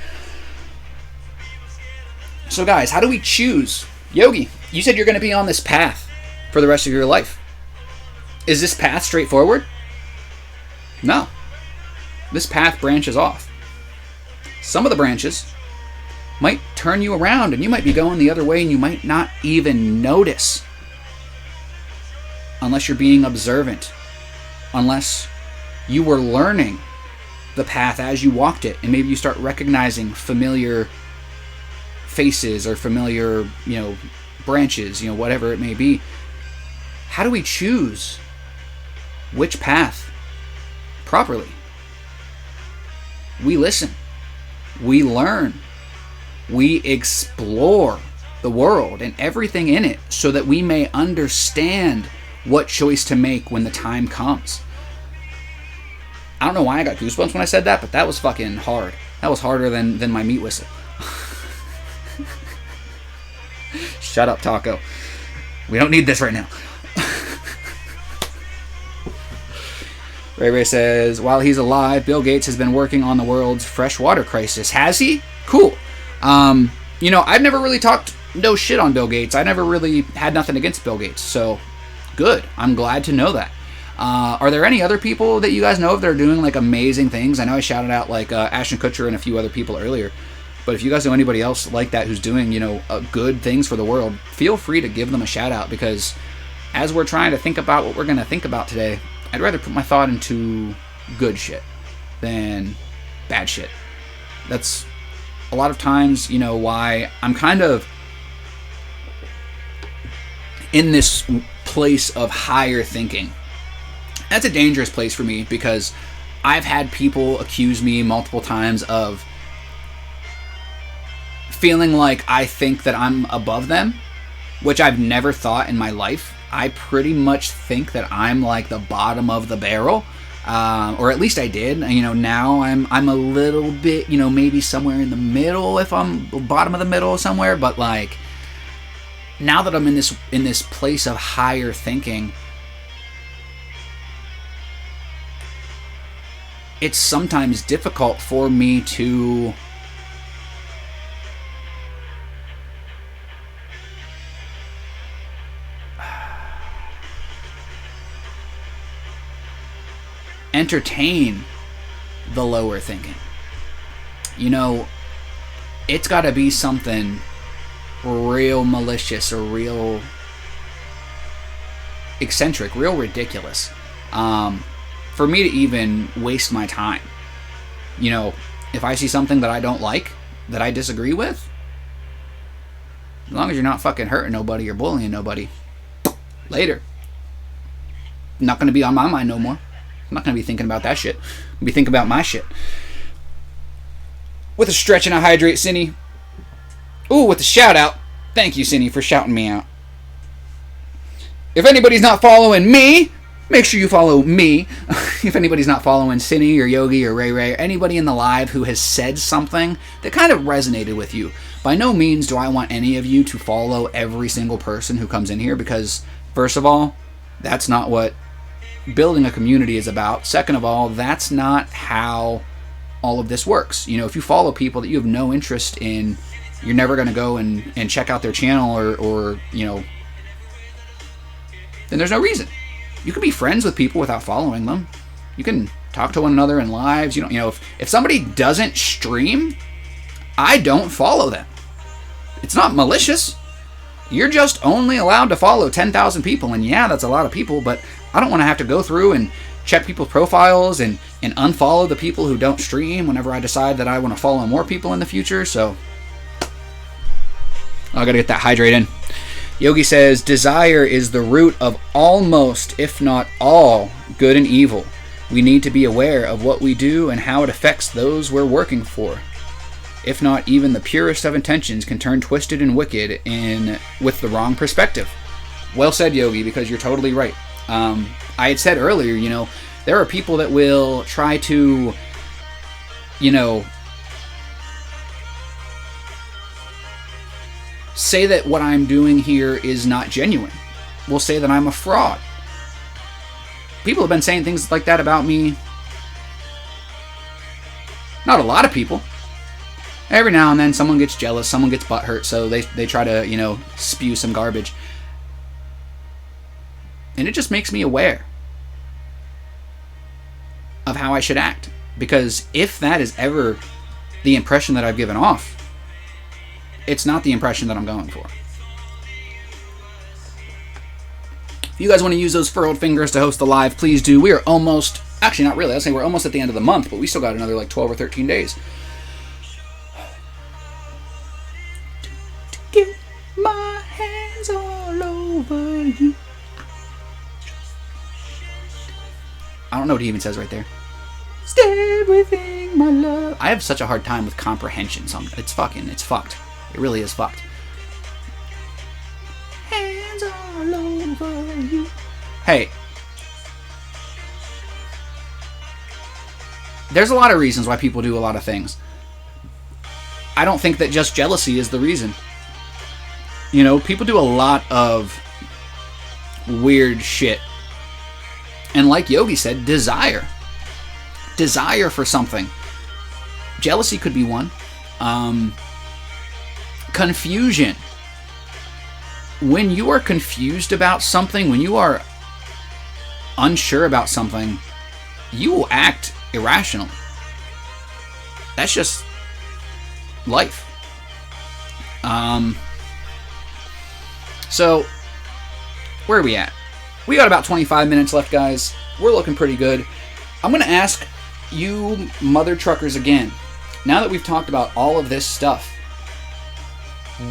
So guys, how do we choose? Yogi, you said you're gonna be on this path for the rest of your life. Is this path straightforward? No. This path branches off. Some of the branches might turn you around and you might be going the other way and you might not even notice. Unless you're being observant. Unless you were learning the path as you walked it and maybe you start recognizing familiar faces or familiar, branches, whatever it may be. How do we choose which path properly? We listen. We learn. We explore the world and everything in it so that we may understand what choice to make when the time comes. I don't know why I got goosebumps when I said that, but that was fucking hard. That was harder than my meat whistle. Shut up, Taco. We don't need this right now. Ray Ray says, while he's alive, Bill Gates has been working on the world's freshwater crisis. Has he? Cool. I've never really talked no shit on Bill Gates. I never really had nothing against Bill Gates. So, good. I'm glad to know that. Are there any other people that you guys know of that are doing, like, amazing things? I know I shouted out, like, Ashton Kutcher and a few other people earlier. But if you guys know anybody else like that who's doing, good things for the world, feel free to give them a shout out, because as we're trying to think about what we're going to think about today, I'd rather put my thought into good shit than bad shit. That's a lot of times, why I'm kind of in this place of higher thinking. That's a dangerous place for me, because I've had people accuse me multiple times of feeling like I think that I'm above them, which I've never thought in my life. I pretty much think that I'm like the bottom of the barrel, or at least I did. Now I'm a little bit, maybe somewhere in the middle, if I'm bottom of the middle somewhere. But like, now that I'm in this place of higher thinking, it's sometimes difficult for me to entertain the lower thinking. It's got to be something real malicious or real eccentric, real ridiculous, for me to even waste my time. If I see something that I don't like, that I disagree with, as long as you're not fucking hurting nobody or bullying nobody, later. Not going to be on my mind no more. I'm not going to be thinking about that shit. I'm going to be thinking about my shit. With a stretch and a hydrate, Cinny. Ooh, with a shout out. Thank you, Cinny, for shouting me out. If anybody's not following me, make sure you follow me. If anybody's not following Cinny or Yogi or Ray Ray or anybody in the live who has said something that kind of resonated with you, by no means do I want any of you to follow every single person who comes in here, because first of all, that's not what building a community is about. Second of all, that's not how all of this works. If you follow people that you have no interest in, you're never going to go and check out their channel or then there's no reason. You can be friends with people without following them. You can talk to one another in lives. You know, if somebody doesn't stream, I don't follow them. It's not malicious. You're just only allowed to follow 10,000 people. And yeah, that's a lot of people, but I don't want to have to go through and check people's profiles and unfollow the people who don't stream whenever I decide that I want to follow more people in the future. So I gotta get that hydrate in. Yogi says, desire is the root of almost, if not all, good and evil. We need to be aware of what we do and how it affects those we're working for. If not, even the purest of intentions can turn twisted and wicked with the wrong perspective. Well said, Yogi, because you're totally right. I had said earlier, you know, there are people that will try to, you know, say that what I'm doing here is not genuine. Will say that I'm a fraud. People have been saying things like that about me. Not a lot of people. Every now and then someone gets jealous, someone gets butthurt, so they try to, you know, spew some garbage. And it just makes me aware of how I should act. Because if that is ever the impression that I've given off, it's not the impression that I'm going for. If you guys want to use those furrowed fingers to host the live, please do. We are almost, actually not really, I'd say we're almost at the end of the month, but we still got another like 12 or 13 days. Get my hands all over you. I don't know what he even says right there. Stay within my love. I have such a hard time with comprehension. It's fucked. It really is fucked. Hands all over you. Hey. There's a lot of reasons why people do a lot of things. I don't think that just jealousy is the reason. You know, people do a lot of weird shit. And like Yogi said, desire. Desire for something. Jealousy could be one. Confusion. When you are confused about something, when you are unsure about something, you will act irrationally. That's just life. So, where are we at? We got about 25 minutes left, guys. We're looking pretty good. I'm going to ask you mother truckers again, now that we've talked about all of this stuff,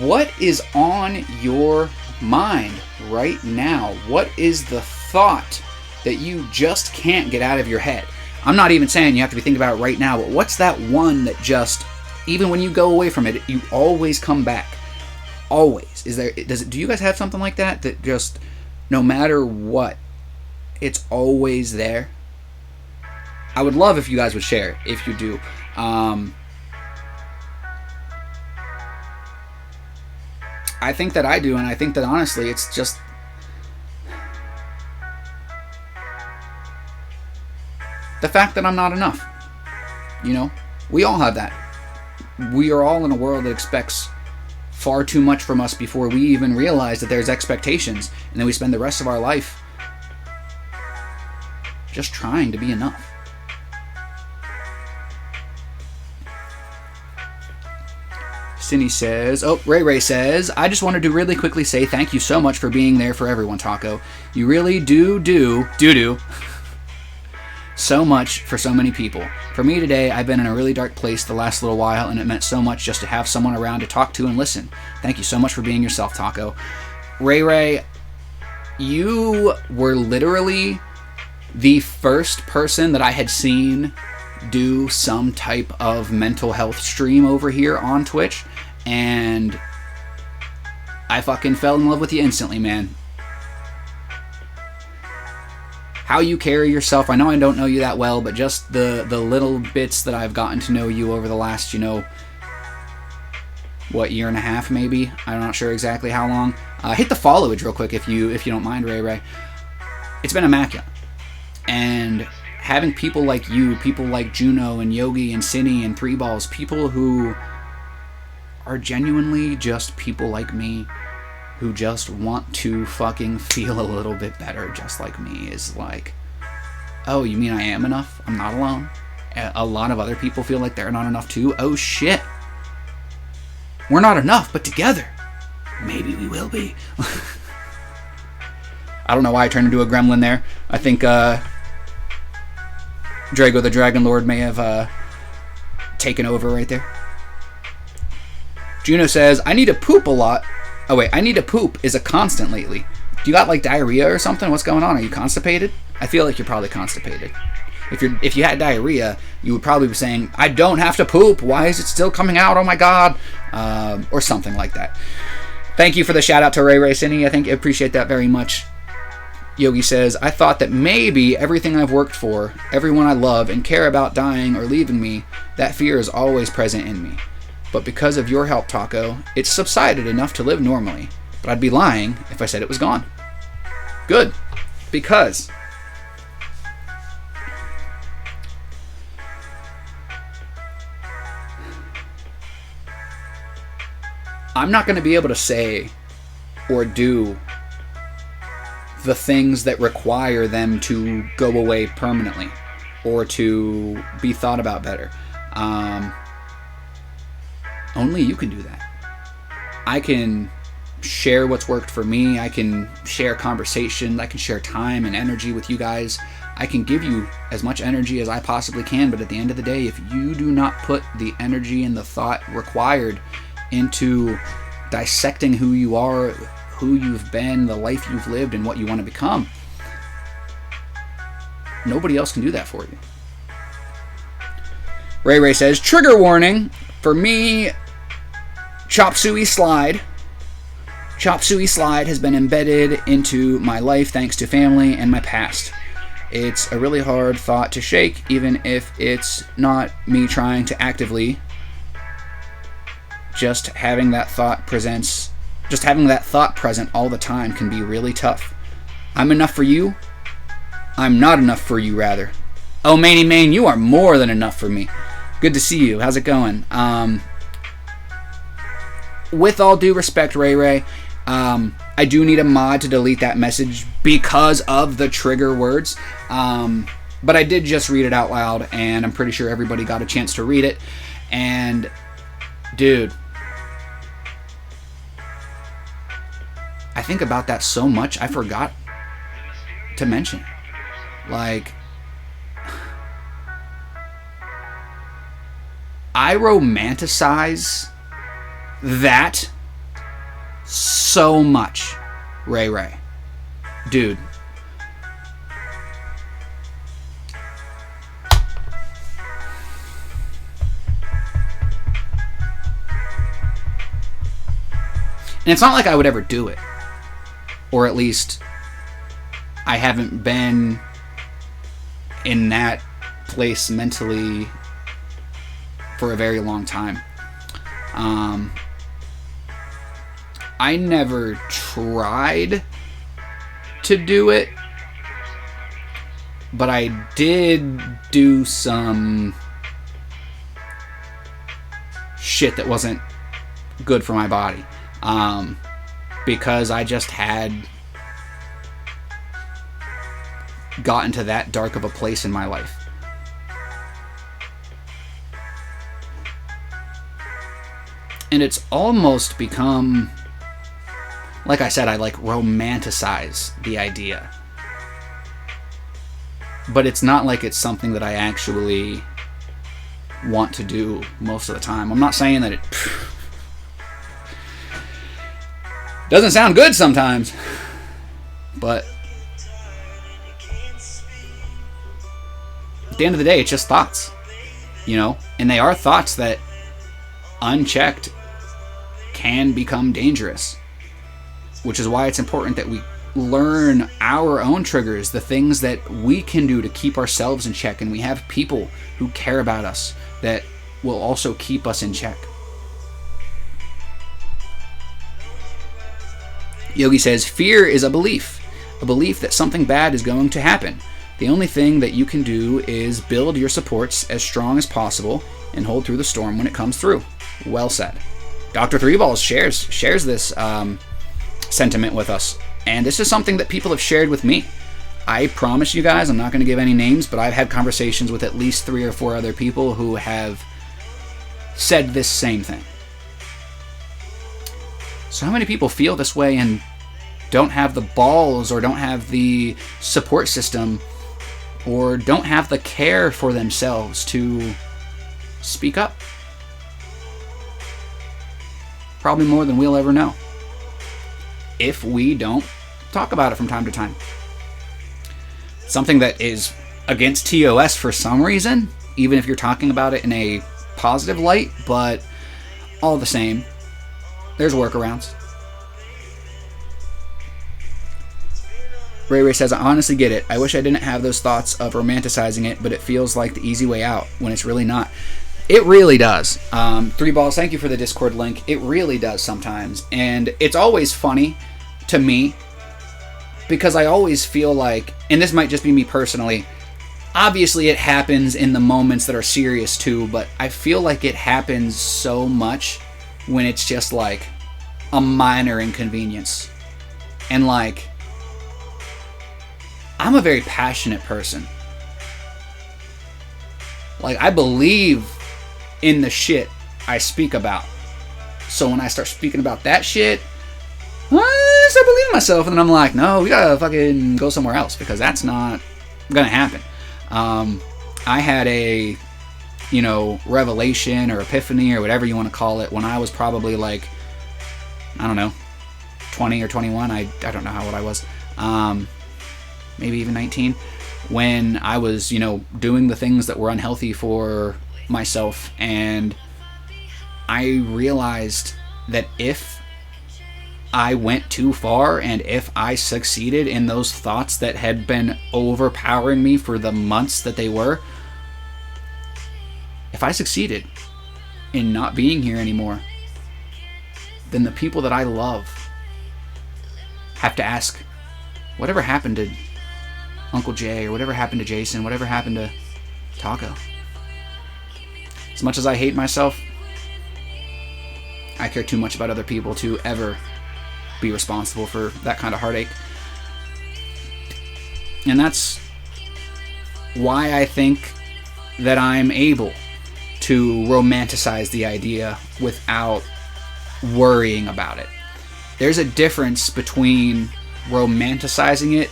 what is on your mind right now? What is the thought that you just can't get out of your head? I'm not even saying you have to be thinking about it right now, but what's that one that just, even when you go away from it, you always come back? Always. Do you guys have something like that just, no matter what, it's always there? I would love if you guys would share it, if you do. I think that I do, and I think that honestly, it's just the fact that I'm not enough. You know, we all have that. We are all in a world that expects far too much from us before we even realize that there's expectations, and then we spend the rest of our life just trying to be enough. Cindy says, Ray says, I just wanted to really quickly say thank you so much for being there for everyone, Taco. You really do so much for so many people. For me today, I've been in a really dark place the last little while, and it meant so much just to have someone around to talk to and listen. Thank you so much for being yourself, Taco. Ray, you were literally the first person that I had seen do some type of mental health stream over here on Twitch, and I fucking fell in love with you instantly, man. How you carry yourself, I know I don't know you that well, but just the little bits that I've gotten to know you over the last, year and a half maybe? I'm not sure exactly how long. Hit the followage real quick if you don't mind, Ray. It's been immaculate. And having people like you, people like Juno and Yogi and Cine and Three Balls, people who are genuinely just people like me, who just want to fucking feel a little bit better just like me is like, oh, you mean I am enough? I'm not alone? A lot of other people feel like they're not enough too? Oh shit. We're not enough, but together, maybe we will be. I don't know why I turned into a gremlin there. I think Drago the Dragon Lord may have taken over right there. Juno says, I need to poop a lot. Oh wait, I need to poop is a constant lately. Do you got like diarrhea or something? What's going on? Are you constipated? I feel like you're probably constipated. If you had diarrhea, you would probably be saying, I don't have to poop. Why is it still coming out? Oh my god. Or something like that. Thank you for the shout out to Ray Ray Cine. I think I appreciate that very much. Yogi says, I thought that maybe everything I've worked for, everyone I love and care about dying or leaving me, that fear is always present in me. But because of your help, Taco, it's subsided enough to live normally. But I'd be lying if I said it was gone. Good. Because I'm not going to be able to say or do the things that require them to go away permanently or to be thought about better. Only you can do that. I can share what's worked for me. I can share conversation. I can share time and energy with you guys. I can give you as much energy as I possibly can, but at the end of the day, if you do not put the energy and the thought required into dissecting who you are, who you've been, the life you've lived, and what you want to become, nobody else can do that for you. Ray Ray says, trigger warning, for me, Chop Suey Slide. Chop Suey Slide has been embedded into my life thanks to family and my past. It's a really hard thought to shake, even if it's not me trying to actively. Just having that thought present all the time can be really tough. I'm enough for you. I'm not enough for you, rather. Oh, Maney Main, you are more than enough for me. Good to see you. How's it going? With all due respect, Ray Ray, I do need a mod to delete that message because of the trigger words. But I did just read it out loud, and I'm pretty sure everybody got a chance to read it. And, dude, I think about that so much, I forgot to mention it. Like, I romanticize that so much, Ray Ray. Dude. And it's not like I would ever do it. Or at least I haven't been in that place mentally for a very long time. I never tried to do it, but I did do some shit that wasn't good for my body. Because I just had gotten to that dark of a place in my life. And it's almost become, like I said, I like romanticize the idea. But it's not like it's something that I actually want to do most of the time. I'm not saying that it doesn't sound good sometimes, but at the end of the day, it's just thoughts, you know? And they are thoughts that, unchecked, can become dangerous, which is why it's important that we learn our own triggers, the things that we can do to keep ourselves in check, and we have people who care about us that will also keep us in check. Yogi says, fear is a belief that something bad is going to happen. The only thing that you can do is build your supports as strong as possible and hold through the storm when it comes through. Well said. Dr. Threeballs shares this sentiment with us. And this is something that people have shared with me. I promise you guys, I'm not going to give any names, but I've had conversations with at least 3 or 4 other people who have said this same thing. So how many people feel this way and don't have the balls, or don't have the support system, or don't have the care for themselves to speak up? Probably more than we'll ever know, if we don't talk about it from time to time. Something that is against TOS for some reason, even if you're talking about it in a positive light, but all the same, there's workarounds. Ray Ray says, I honestly get it. I wish I didn't have those thoughts of romanticizing it, but it feels like the easy way out when it's really not. It really does. 3 Balls, thank you for the Discord link. It really does sometimes. And it's always funny to me, because I always feel like, and this might just be me personally, obviously it happens in the moments that are serious too, but I feel like it happens so much when it's just like a minor inconvenience. And like, I'm a very passionate person. Like, I believe in the shit I speak about. So when I start speaking about that shit, I start believing myself, and then I'm like, no, we gotta fucking go somewhere else, because that's not gonna happen. I had a, revelation or epiphany or whatever you want to call it when I was probably like, I don't know, 20 or 21. I don't know how old I was. Maybe even 19. When I was, doing the things that were unhealthy for myself, and I realized that if I went too far, and if I succeeded in those thoughts that had been overpowering me for the months that they were, if I succeeded in not being here anymore, then the people that I love have to ask, whatever happened to Uncle Jay, or whatever happened to Jason, whatever happened to Taco? As much as I hate myself, I care too much about other people to ever be responsible for that kind of heartache. And that's why I think that I'm able to romanticize the idea without worrying about it. There's a difference between romanticizing it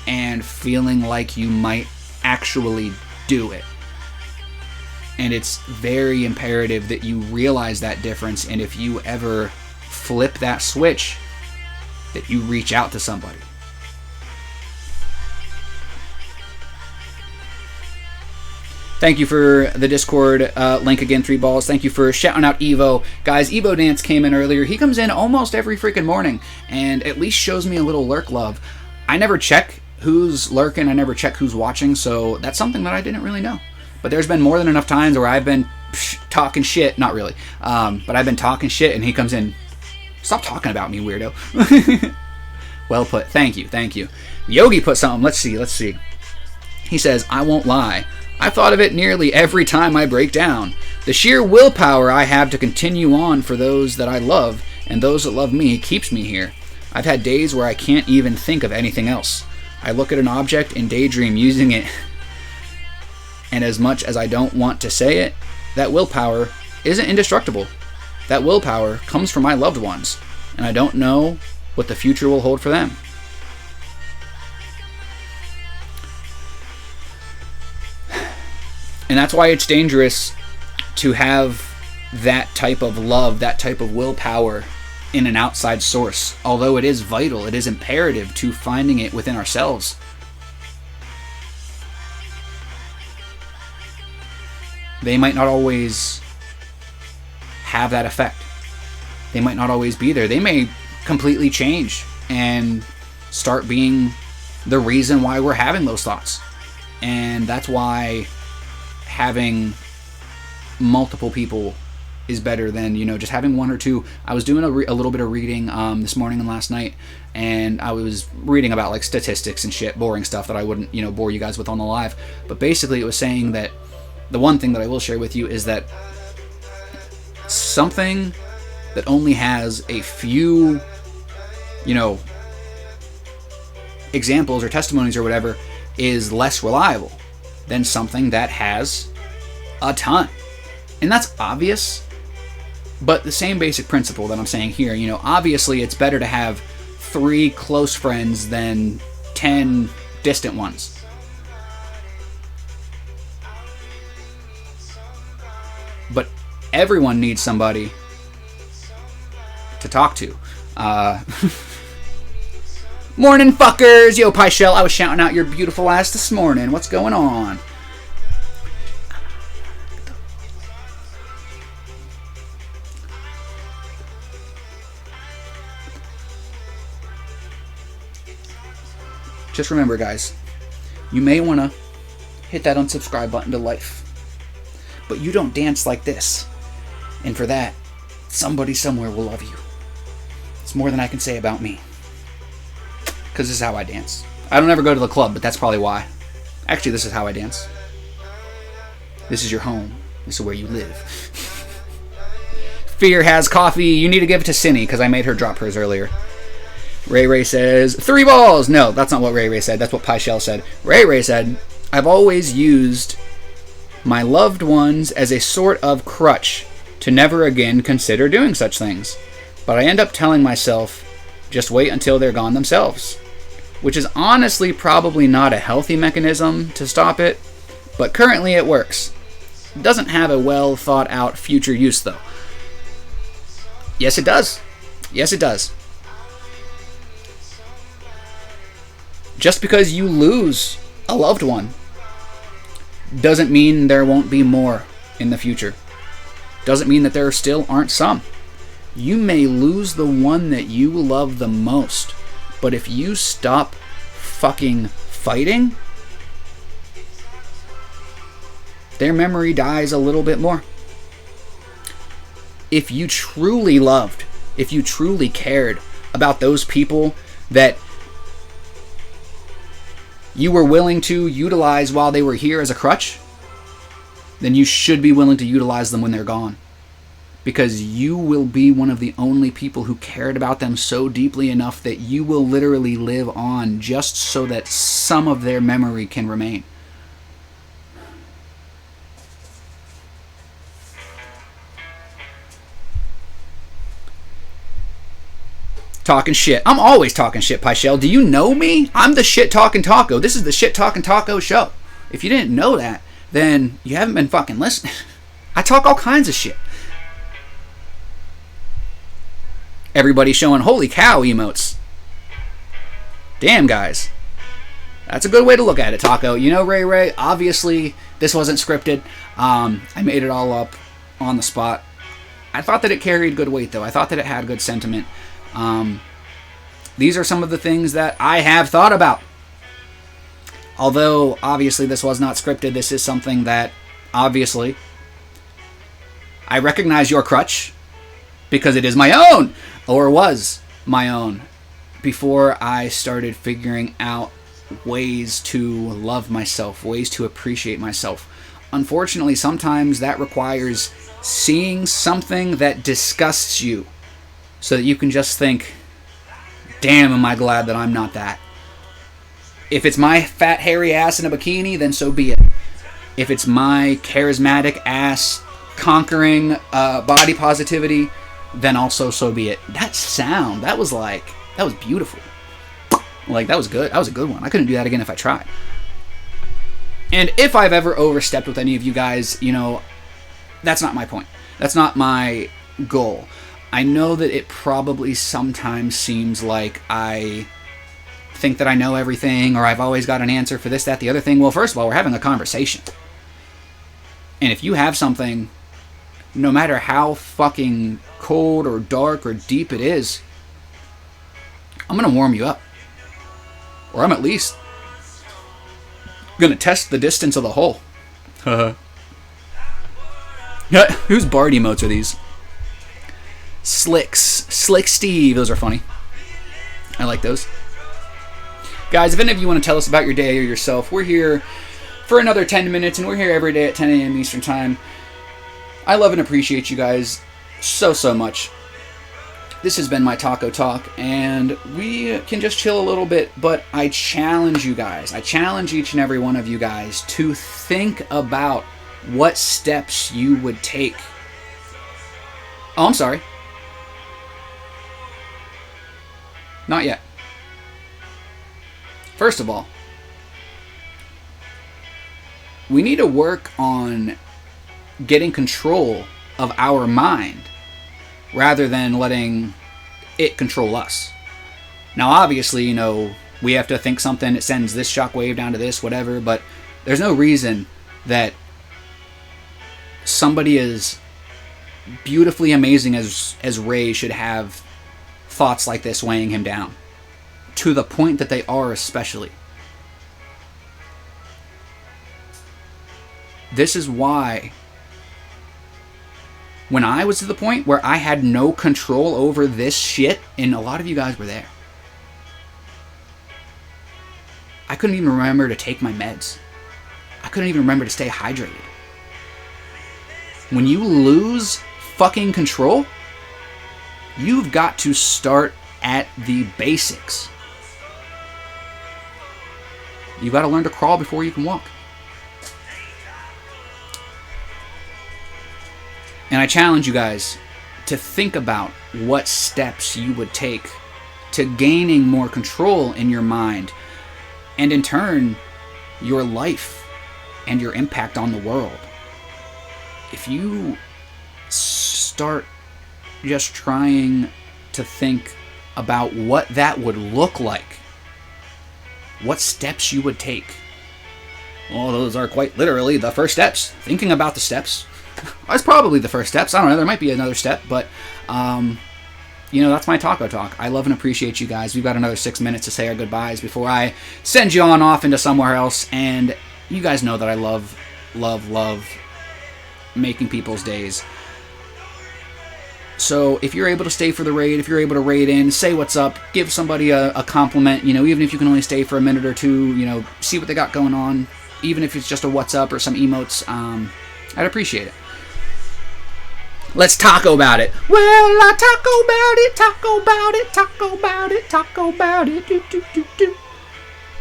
and feeling like you might actually do it. And it's very imperative that you realize that difference, and if you ever flip that switch, that you reach out to somebody. Thank you for the Discord link again, 3 Balls. Thank you for shouting out Evo. Guys, Evo Dance came in earlier. He comes in almost every freaking morning and at least shows me a little lurk love. I never check who's lurking. I never check who's watching, so that's something that I didn't really know. But there's been more than enough times where I've been talking shit. Not really. But I've been talking shit and he comes in. Stop talking about me, weirdo. Well put. Thank you. Thank you. Yogi put something. Let's see. He says, I won't lie. I thought of it nearly every time I break down. The sheer willpower I have to continue on for those that I love and those that love me keeps me here. I've had days where I can't even think of anything else. I look at an object and daydream using it. And as much as I don't want to say it, that willpower isn't indestructible. That willpower comes from my loved ones, and I don't know what the future will hold for them. And that's why it's dangerous to have that type of love, that type of willpower in an outside source. Although it is vital, it is imperative to finding it within ourselves. They might not always have that effect. They might not always be there. They may completely change and start being the reason why we're having those thoughts. And that's why having multiple people is better than, just having one or two. I was doing a little bit of reading this morning and last night, and I was reading about like statistics and shit, boring stuff that I wouldn't, bore you guys with on the live. But basically it was saying that the one thing that I will share with you is that something that only has a few you know, examples or testimonies or whatever is less reliable than something that has a ton. And that's obvious, but the same basic principle that I'm saying here, you know, obviously it's better to have 3 close friends than 10 distant ones. But everyone needs somebody to talk to. Morning, fuckers! Yo, Pyshell, I was shouting out your beautiful ass this morning. What's going on? Just remember, guys, you may want to hit that unsubscribe button to life. But you don't dance like this. And for that, somebody somewhere will love you. It's more than I can say about me. Because this is how I dance. I don't ever go to the club, but that's probably why. Actually, this is how I dance. This is your home. This is where you live. Fear has coffee. You need to give it to Cindy, because I made her drop hers earlier. Ray Ray says, 3 balls! No, that's not what Ray Ray said. That's what Pyshell said. Ray Ray said, I've always used my loved ones as a sort of crutch to never again consider doing such things. But I end up telling myself, just wait until they're gone themselves. Which is honestly probably not a healthy mechanism to stop it, but currently it works. It doesn't have a well thought out future use though. Yes, it does. Yes, it does. Just because you lose a loved one doesn't mean there won't be more in the future. Doesn't mean that there still aren't some. You may lose the one that you love the most, but if you stop fucking fighting, their memory dies a little bit more. If you truly loved, if you truly cared about those people that you were willing to utilize while they were here as a crutch, then you should be willing to utilize them when they're gone. Because you will be one of the only people who cared about them so deeply enough that you will literally live on just so that some of their memory can remain. Talking shit. I'm always talking shit, Pyshell. Do you know me? I'm the shit talking taco. This is the shit talking taco show. If you didn't know that, then you haven't been fucking listening. I talk all kinds of shit. Everybody showing holy cow emotes. Damn, guys. That's a good way to look at it, Taco. You know, Ray Ray, obviously this wasn't scripted. I made it all up on the spot. I thought that it carried good weight, though. I thought that it had good sentiment. These are some of the things that I have thought about. Although, obviously, this was not scripted, this is something that, obviously, I recognize your crutch because it is my own, or was my own, before I started figuring out ways to love myself, ways to appreciate myself. Unfortunately, sometimes that requires seeing something that disgusts you so that you can just think, damn, am I glad that I'm not that. If it's my fat, hairy ass in a bikini, then so be it. If it's my charismatic ass conquering body positivity, then also so be it. That sound, that was beautiful. Like, that was good. That was a good one. I couldn't do that again if I tried. And if I've ever overstepped with any of you guys, you know, that's not my point. That's not my goal. I know that it probably sometimes seems like I think that I know everything, or I've always got an answer for this, that, the other thing. Well, first of all, we're having a conversation. And if you have something, no matter how fucking cold or dark or deep it is, I'm going to warm you up. Or I'm at least going to test the distance of the hole. Whose Bard emotes are these? Slick Steve. Those are funny. I like those. Guys, if any of you want to tell us about your day or yourself, we're here for another 10 minutes, and we're here every day at 10 a.m. Eastern Time. I love and appreciate you guys so much. this has been my Taco Talk, and we can just chill a little bit, but I challenge you guys, I challenge each and every one of you guys to think about what steps you would take. Oh, I'm sorry. Not yet. First of all, we need to work on getting control of our mind rather than letting it control us. Now, obviously, you know, we have to think something, it sends this shockwave down to this, whatever, but there's no reason that somebody as beautifully amazing as Ray should have thoughts like this weighing him down. To the point that they are, especially. This is why when I was to the point where I had no control over this shit, and a lot of you guys were there, I couldn't even remember to take my meds. I couldn't even remember to stay hydrated. When you lose fucking control, you've got to start at the basics. You've got to learn to crawl before you can walk. And I challenge you guys to think about what steps you would take to gaining more control in your mind, and in turn, your life and your impact on the world. If you start just trying to think about what that would look like, what steps you would take. Well, those are quite literally the first steps. Thinking about the steps. That's probably the first steps. I don't know, there might be another step, but, you know, that's my Taco Talk. I love and appreciate you guys. We've got another 6 minutes to say our goodbyes before I send you on off into somewhere else, and you guys know that I love making people's days. So if you're able to stay for the raid, if you're able to raid in, say what's up, give somebody a compliment, you know, even if you can only stay for a minute or two, you know, see what they got going on, even if it's just a what's up or some emotes, I'd appreciate it. Let's taco about it. Well, I taco about it, taco about it, taco about it, do, do, do, do.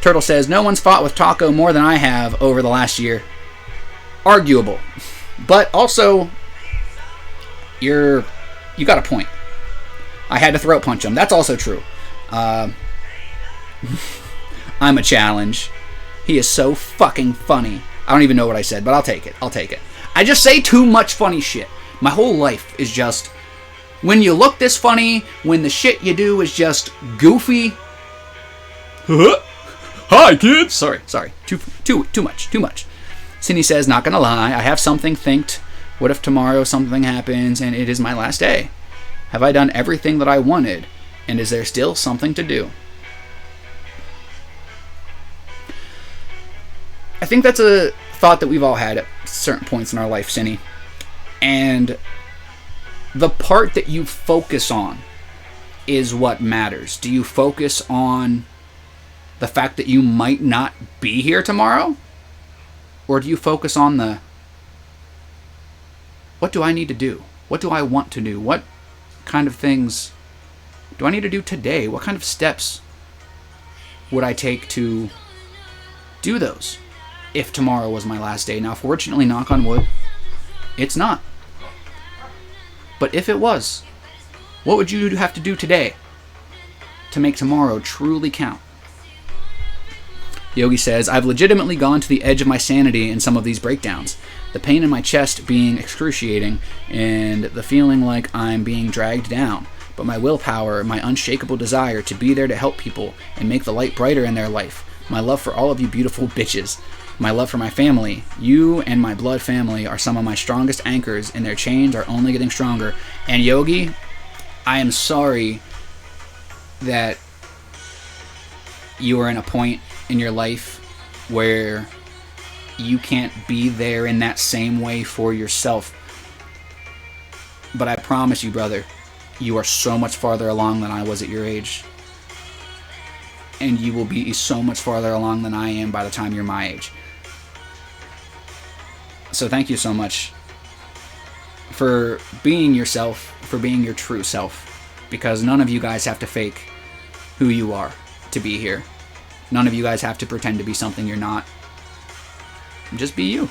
Turtle says, no one's fought with Taco more than I have over the last year. Arguable. But also, you got a point. I had to throat punch him. That's also true. I'm a challenge. He is so fucking funny. I don't even know what I said, but I'll take it. I'll take it. I just say too much funny shit. My whole life is just, when you look this funny, when the shit you do is just goofy. Hi, kids. Sorry. Too much. Cindy says, not gonna lie, I have something thinked. What if tomorrow something happens and it is my last day? Have I done everything that I wanted? And is there still something to do? I think that's a thought that we've all had at certain points in our life, Cindy. And the part that you focus on is what matters. Do you focus on the fact that you might not be here tomorrow? Or do you focus on the, what do I need to do? What do I want to do? What kind of things do I need to do today? What kind of steps would I take to do those if tomorrow was my last day? Now, fortunately, knock on wood, it's not. But if it was, what would you have to do today to make tomorrow truly count? Yogi says, I've legitimately gone to the edge of my sanity in some of these breakdowns. The pain in my chest being excruciating and the feeling like I'm being dragged down. But my willpower, my unshakable desire to be there to help people and make the light brighter in their life. My love for all of you beautiful bitches. My love for my family. You and my blood family are some of my strongest anchors, and their chains are only getting stronger. And Yogi, I am sorry that you are in a point in your life where you can't be there in that same way for yourself. But I promise you, brother, you are so much farther along than I was at your age. And you will be so much farther along than I am by the time you're my age. So thank you so much for being yourself, for being your true self. because none of you guys have to fake who you are to be here. None of you guys have to pretend to be something you're not. Just be you.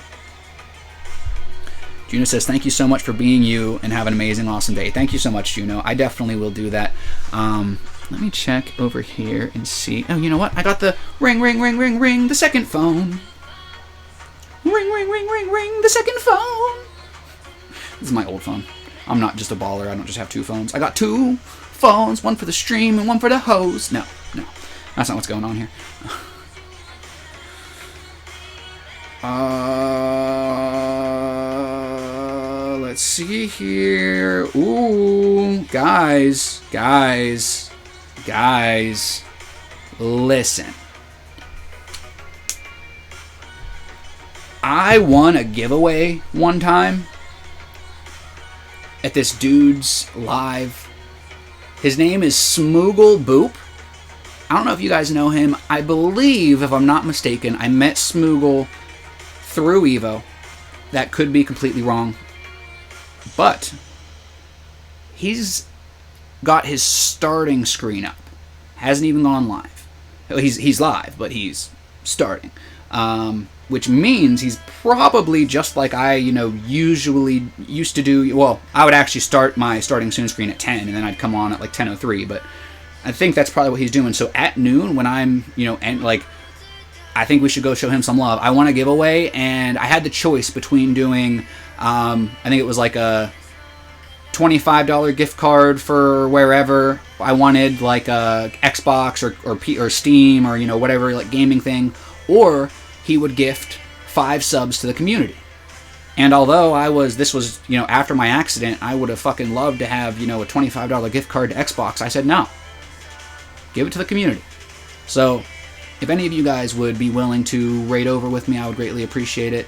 Juno says, thank you so much for being you and have an amazing, awesome day. Thank you so much, Juno. I definitely will do that. Let me check over here and see. Oh, you know what? I got the ring, ring, ring, ring, ring, the second phone. Ring, ring, ring, ring, ring, the second phone. This is my old phone. I'm not just a baller. I don't just have 2 phones. I got 2 phones, one for the stream and one for the host. No, that's not what's going on here. Let's see here. Ooh, guys, listen. I won a giveaway one time at this dude's live. His name is Smoogle Boop. I don't know if you guys know him. I believe, if I'm not mistaken, I met Smoogle through Evo. That could be completely wrong. But he's got his starting screen up. Hasn't even gone live. He's live, but he's starting. Which means he's probably just like I, usually used to do. Well, I would actually start my starting soon screen at 10, and then I'd come on at like 10:03. But I think that's probably what he's doing. So at noon, when I'm, I think we should go show him some love. I want a giveaway, and I had the choice between doing, I think it was like a $25 gift card for wherever. I wanted like a Xbox or Steam or whatever, like gaming thing, or he would gift 5 subs to the community. And although this was after my accident, I would have fucking loved to have a $25 gift card to Xbox. I said no, give it to the community. So if any of you guys would be willing to raid over with me, I would greatly appreciate it.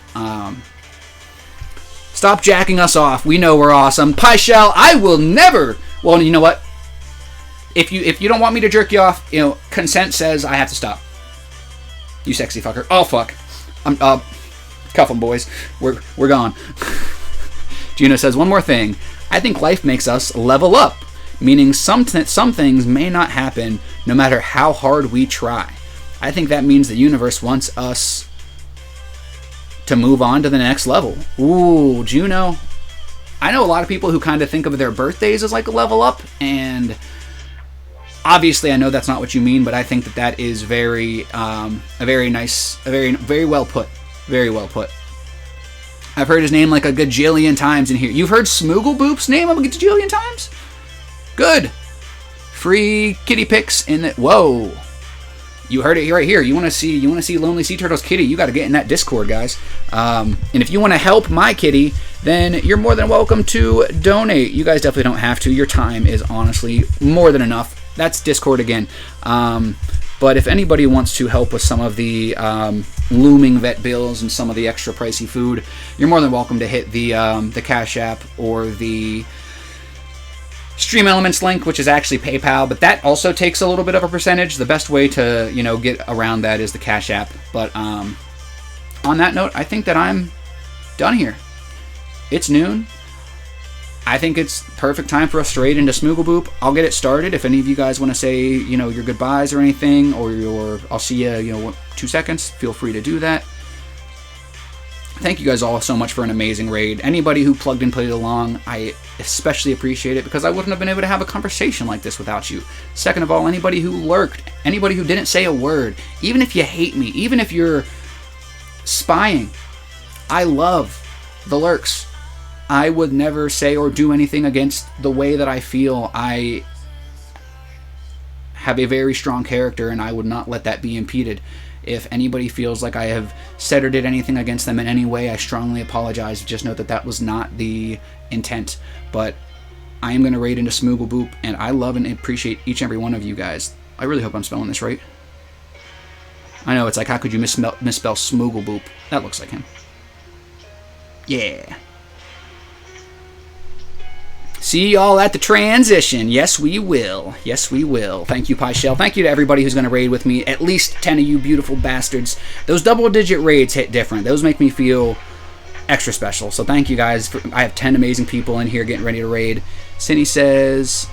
Stop jacking us off. We know we're awesome. Pyshell, I will never. Well, you know what? If you don't want me to jerk you off, consent says I have to stop. You sexy fucker. Oh fuck. I'm cuff 'em, boys. We're gone. Juno says one more thing. I think life makes us level up, meaning some things may not happen no matter how hard we try. I think that means the universe wants us to move on to the next level. Ooh, Juno. I know a lot of people who kind of think of their birthdays as like a level up, and obviously I know that's not what you mean, but I think that is very very well put. Very well put. I've heard his name like a gajillion times in here. You've heard Smoogle Boop's name a gajillion times? Good. Free kitty pics in the... Whoa. You heard it right here. You want to see Lonely Sea Turtle's kitty? You got to get in that Discord, guys. And if you want to help my kitty, then you're more than welcome to donate. You guys definitely don't have to. Your time is honestly more than enough. That's Discord again. But if anybody wants to help with some of the looming vet bills and some of the extra pricey food, you're more than welcome to hit the Cash App or the Stream Elements link, which is actually PayPal, but that also takes a little bit of a percentage. The best way to, get around that is the Cash App. But on that note, I think that I'm done here. It's noon. I think it's perfect time for us to raid into Smoogle Boop. I'll get it started. If any of you guys want to say, your goodbyes or anything, or I'll see you, 2 seconds, feel free to do that. Thank you guys all so much for an amazing raid. Anybody who plugged and played along, I especially appreciate it, because I wouldn't have been able to have a conversation like this without you. Second of all, anybody who lurked, anybody who didn't say a word, even if you hate me, even if you're spying, I love the lurks. I would never say or do anything against the way that I feel. I have a very strong character, and I would not let that be impeded. If anybody feels like I have said or did anything against them in any way, I strongly apologize. Just note that that was not the intent. But I am going to raid into Smoogle Boop, and I love and appreciate each and every one of you guys. I really hope I'm spelling this right. I know, it's like, how could you misspell Smoogle Boop? That looks like him. Yeah. See y'all at the transition. Yes, we will. Yes, we will. Thank you, Pyshell. Thank you to everybody who's going to raid with me. At least 10 of you beautiful bastards. Those double-digit raids hit different. Those make me feel extra special. So thank you guys. I have 10 amazing people in here getting ready to raid. Cindy says,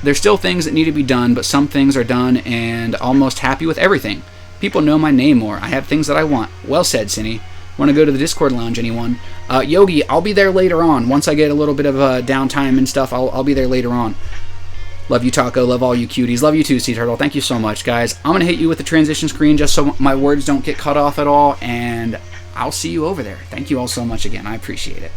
There's still things that need to be done, but some things are done and almost happy with everything. People know my name more. I have things that I want. Well said, Cinny. Want to go to the Discord lounge, anyone? Yogi, I'll be there later on. Once I get a little bit of downtime and stuff, I'll be there later on. Love you, Taco. Love all you cuties. Love you too, Sea Turtle. Thank you so much, guys. I'm going to hit you with the transition screen just so my words don't get cut off at all, and I'll see you over there. Thank you all so much again. I appreciate it.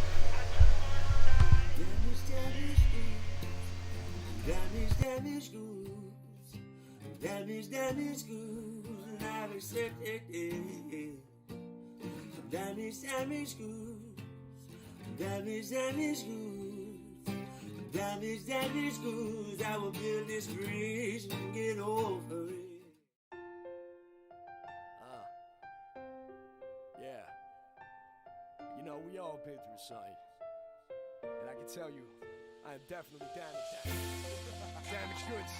Damage goods, I will build this bridge and get over it. Yeah. You know, we all been through something. And I can tell you, I am definitely damaged. Damaged goods.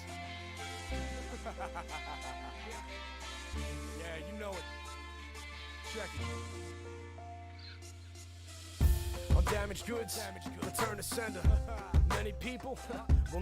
Yeah, you know it. Check it. On damaged goods, return to sender. Many people will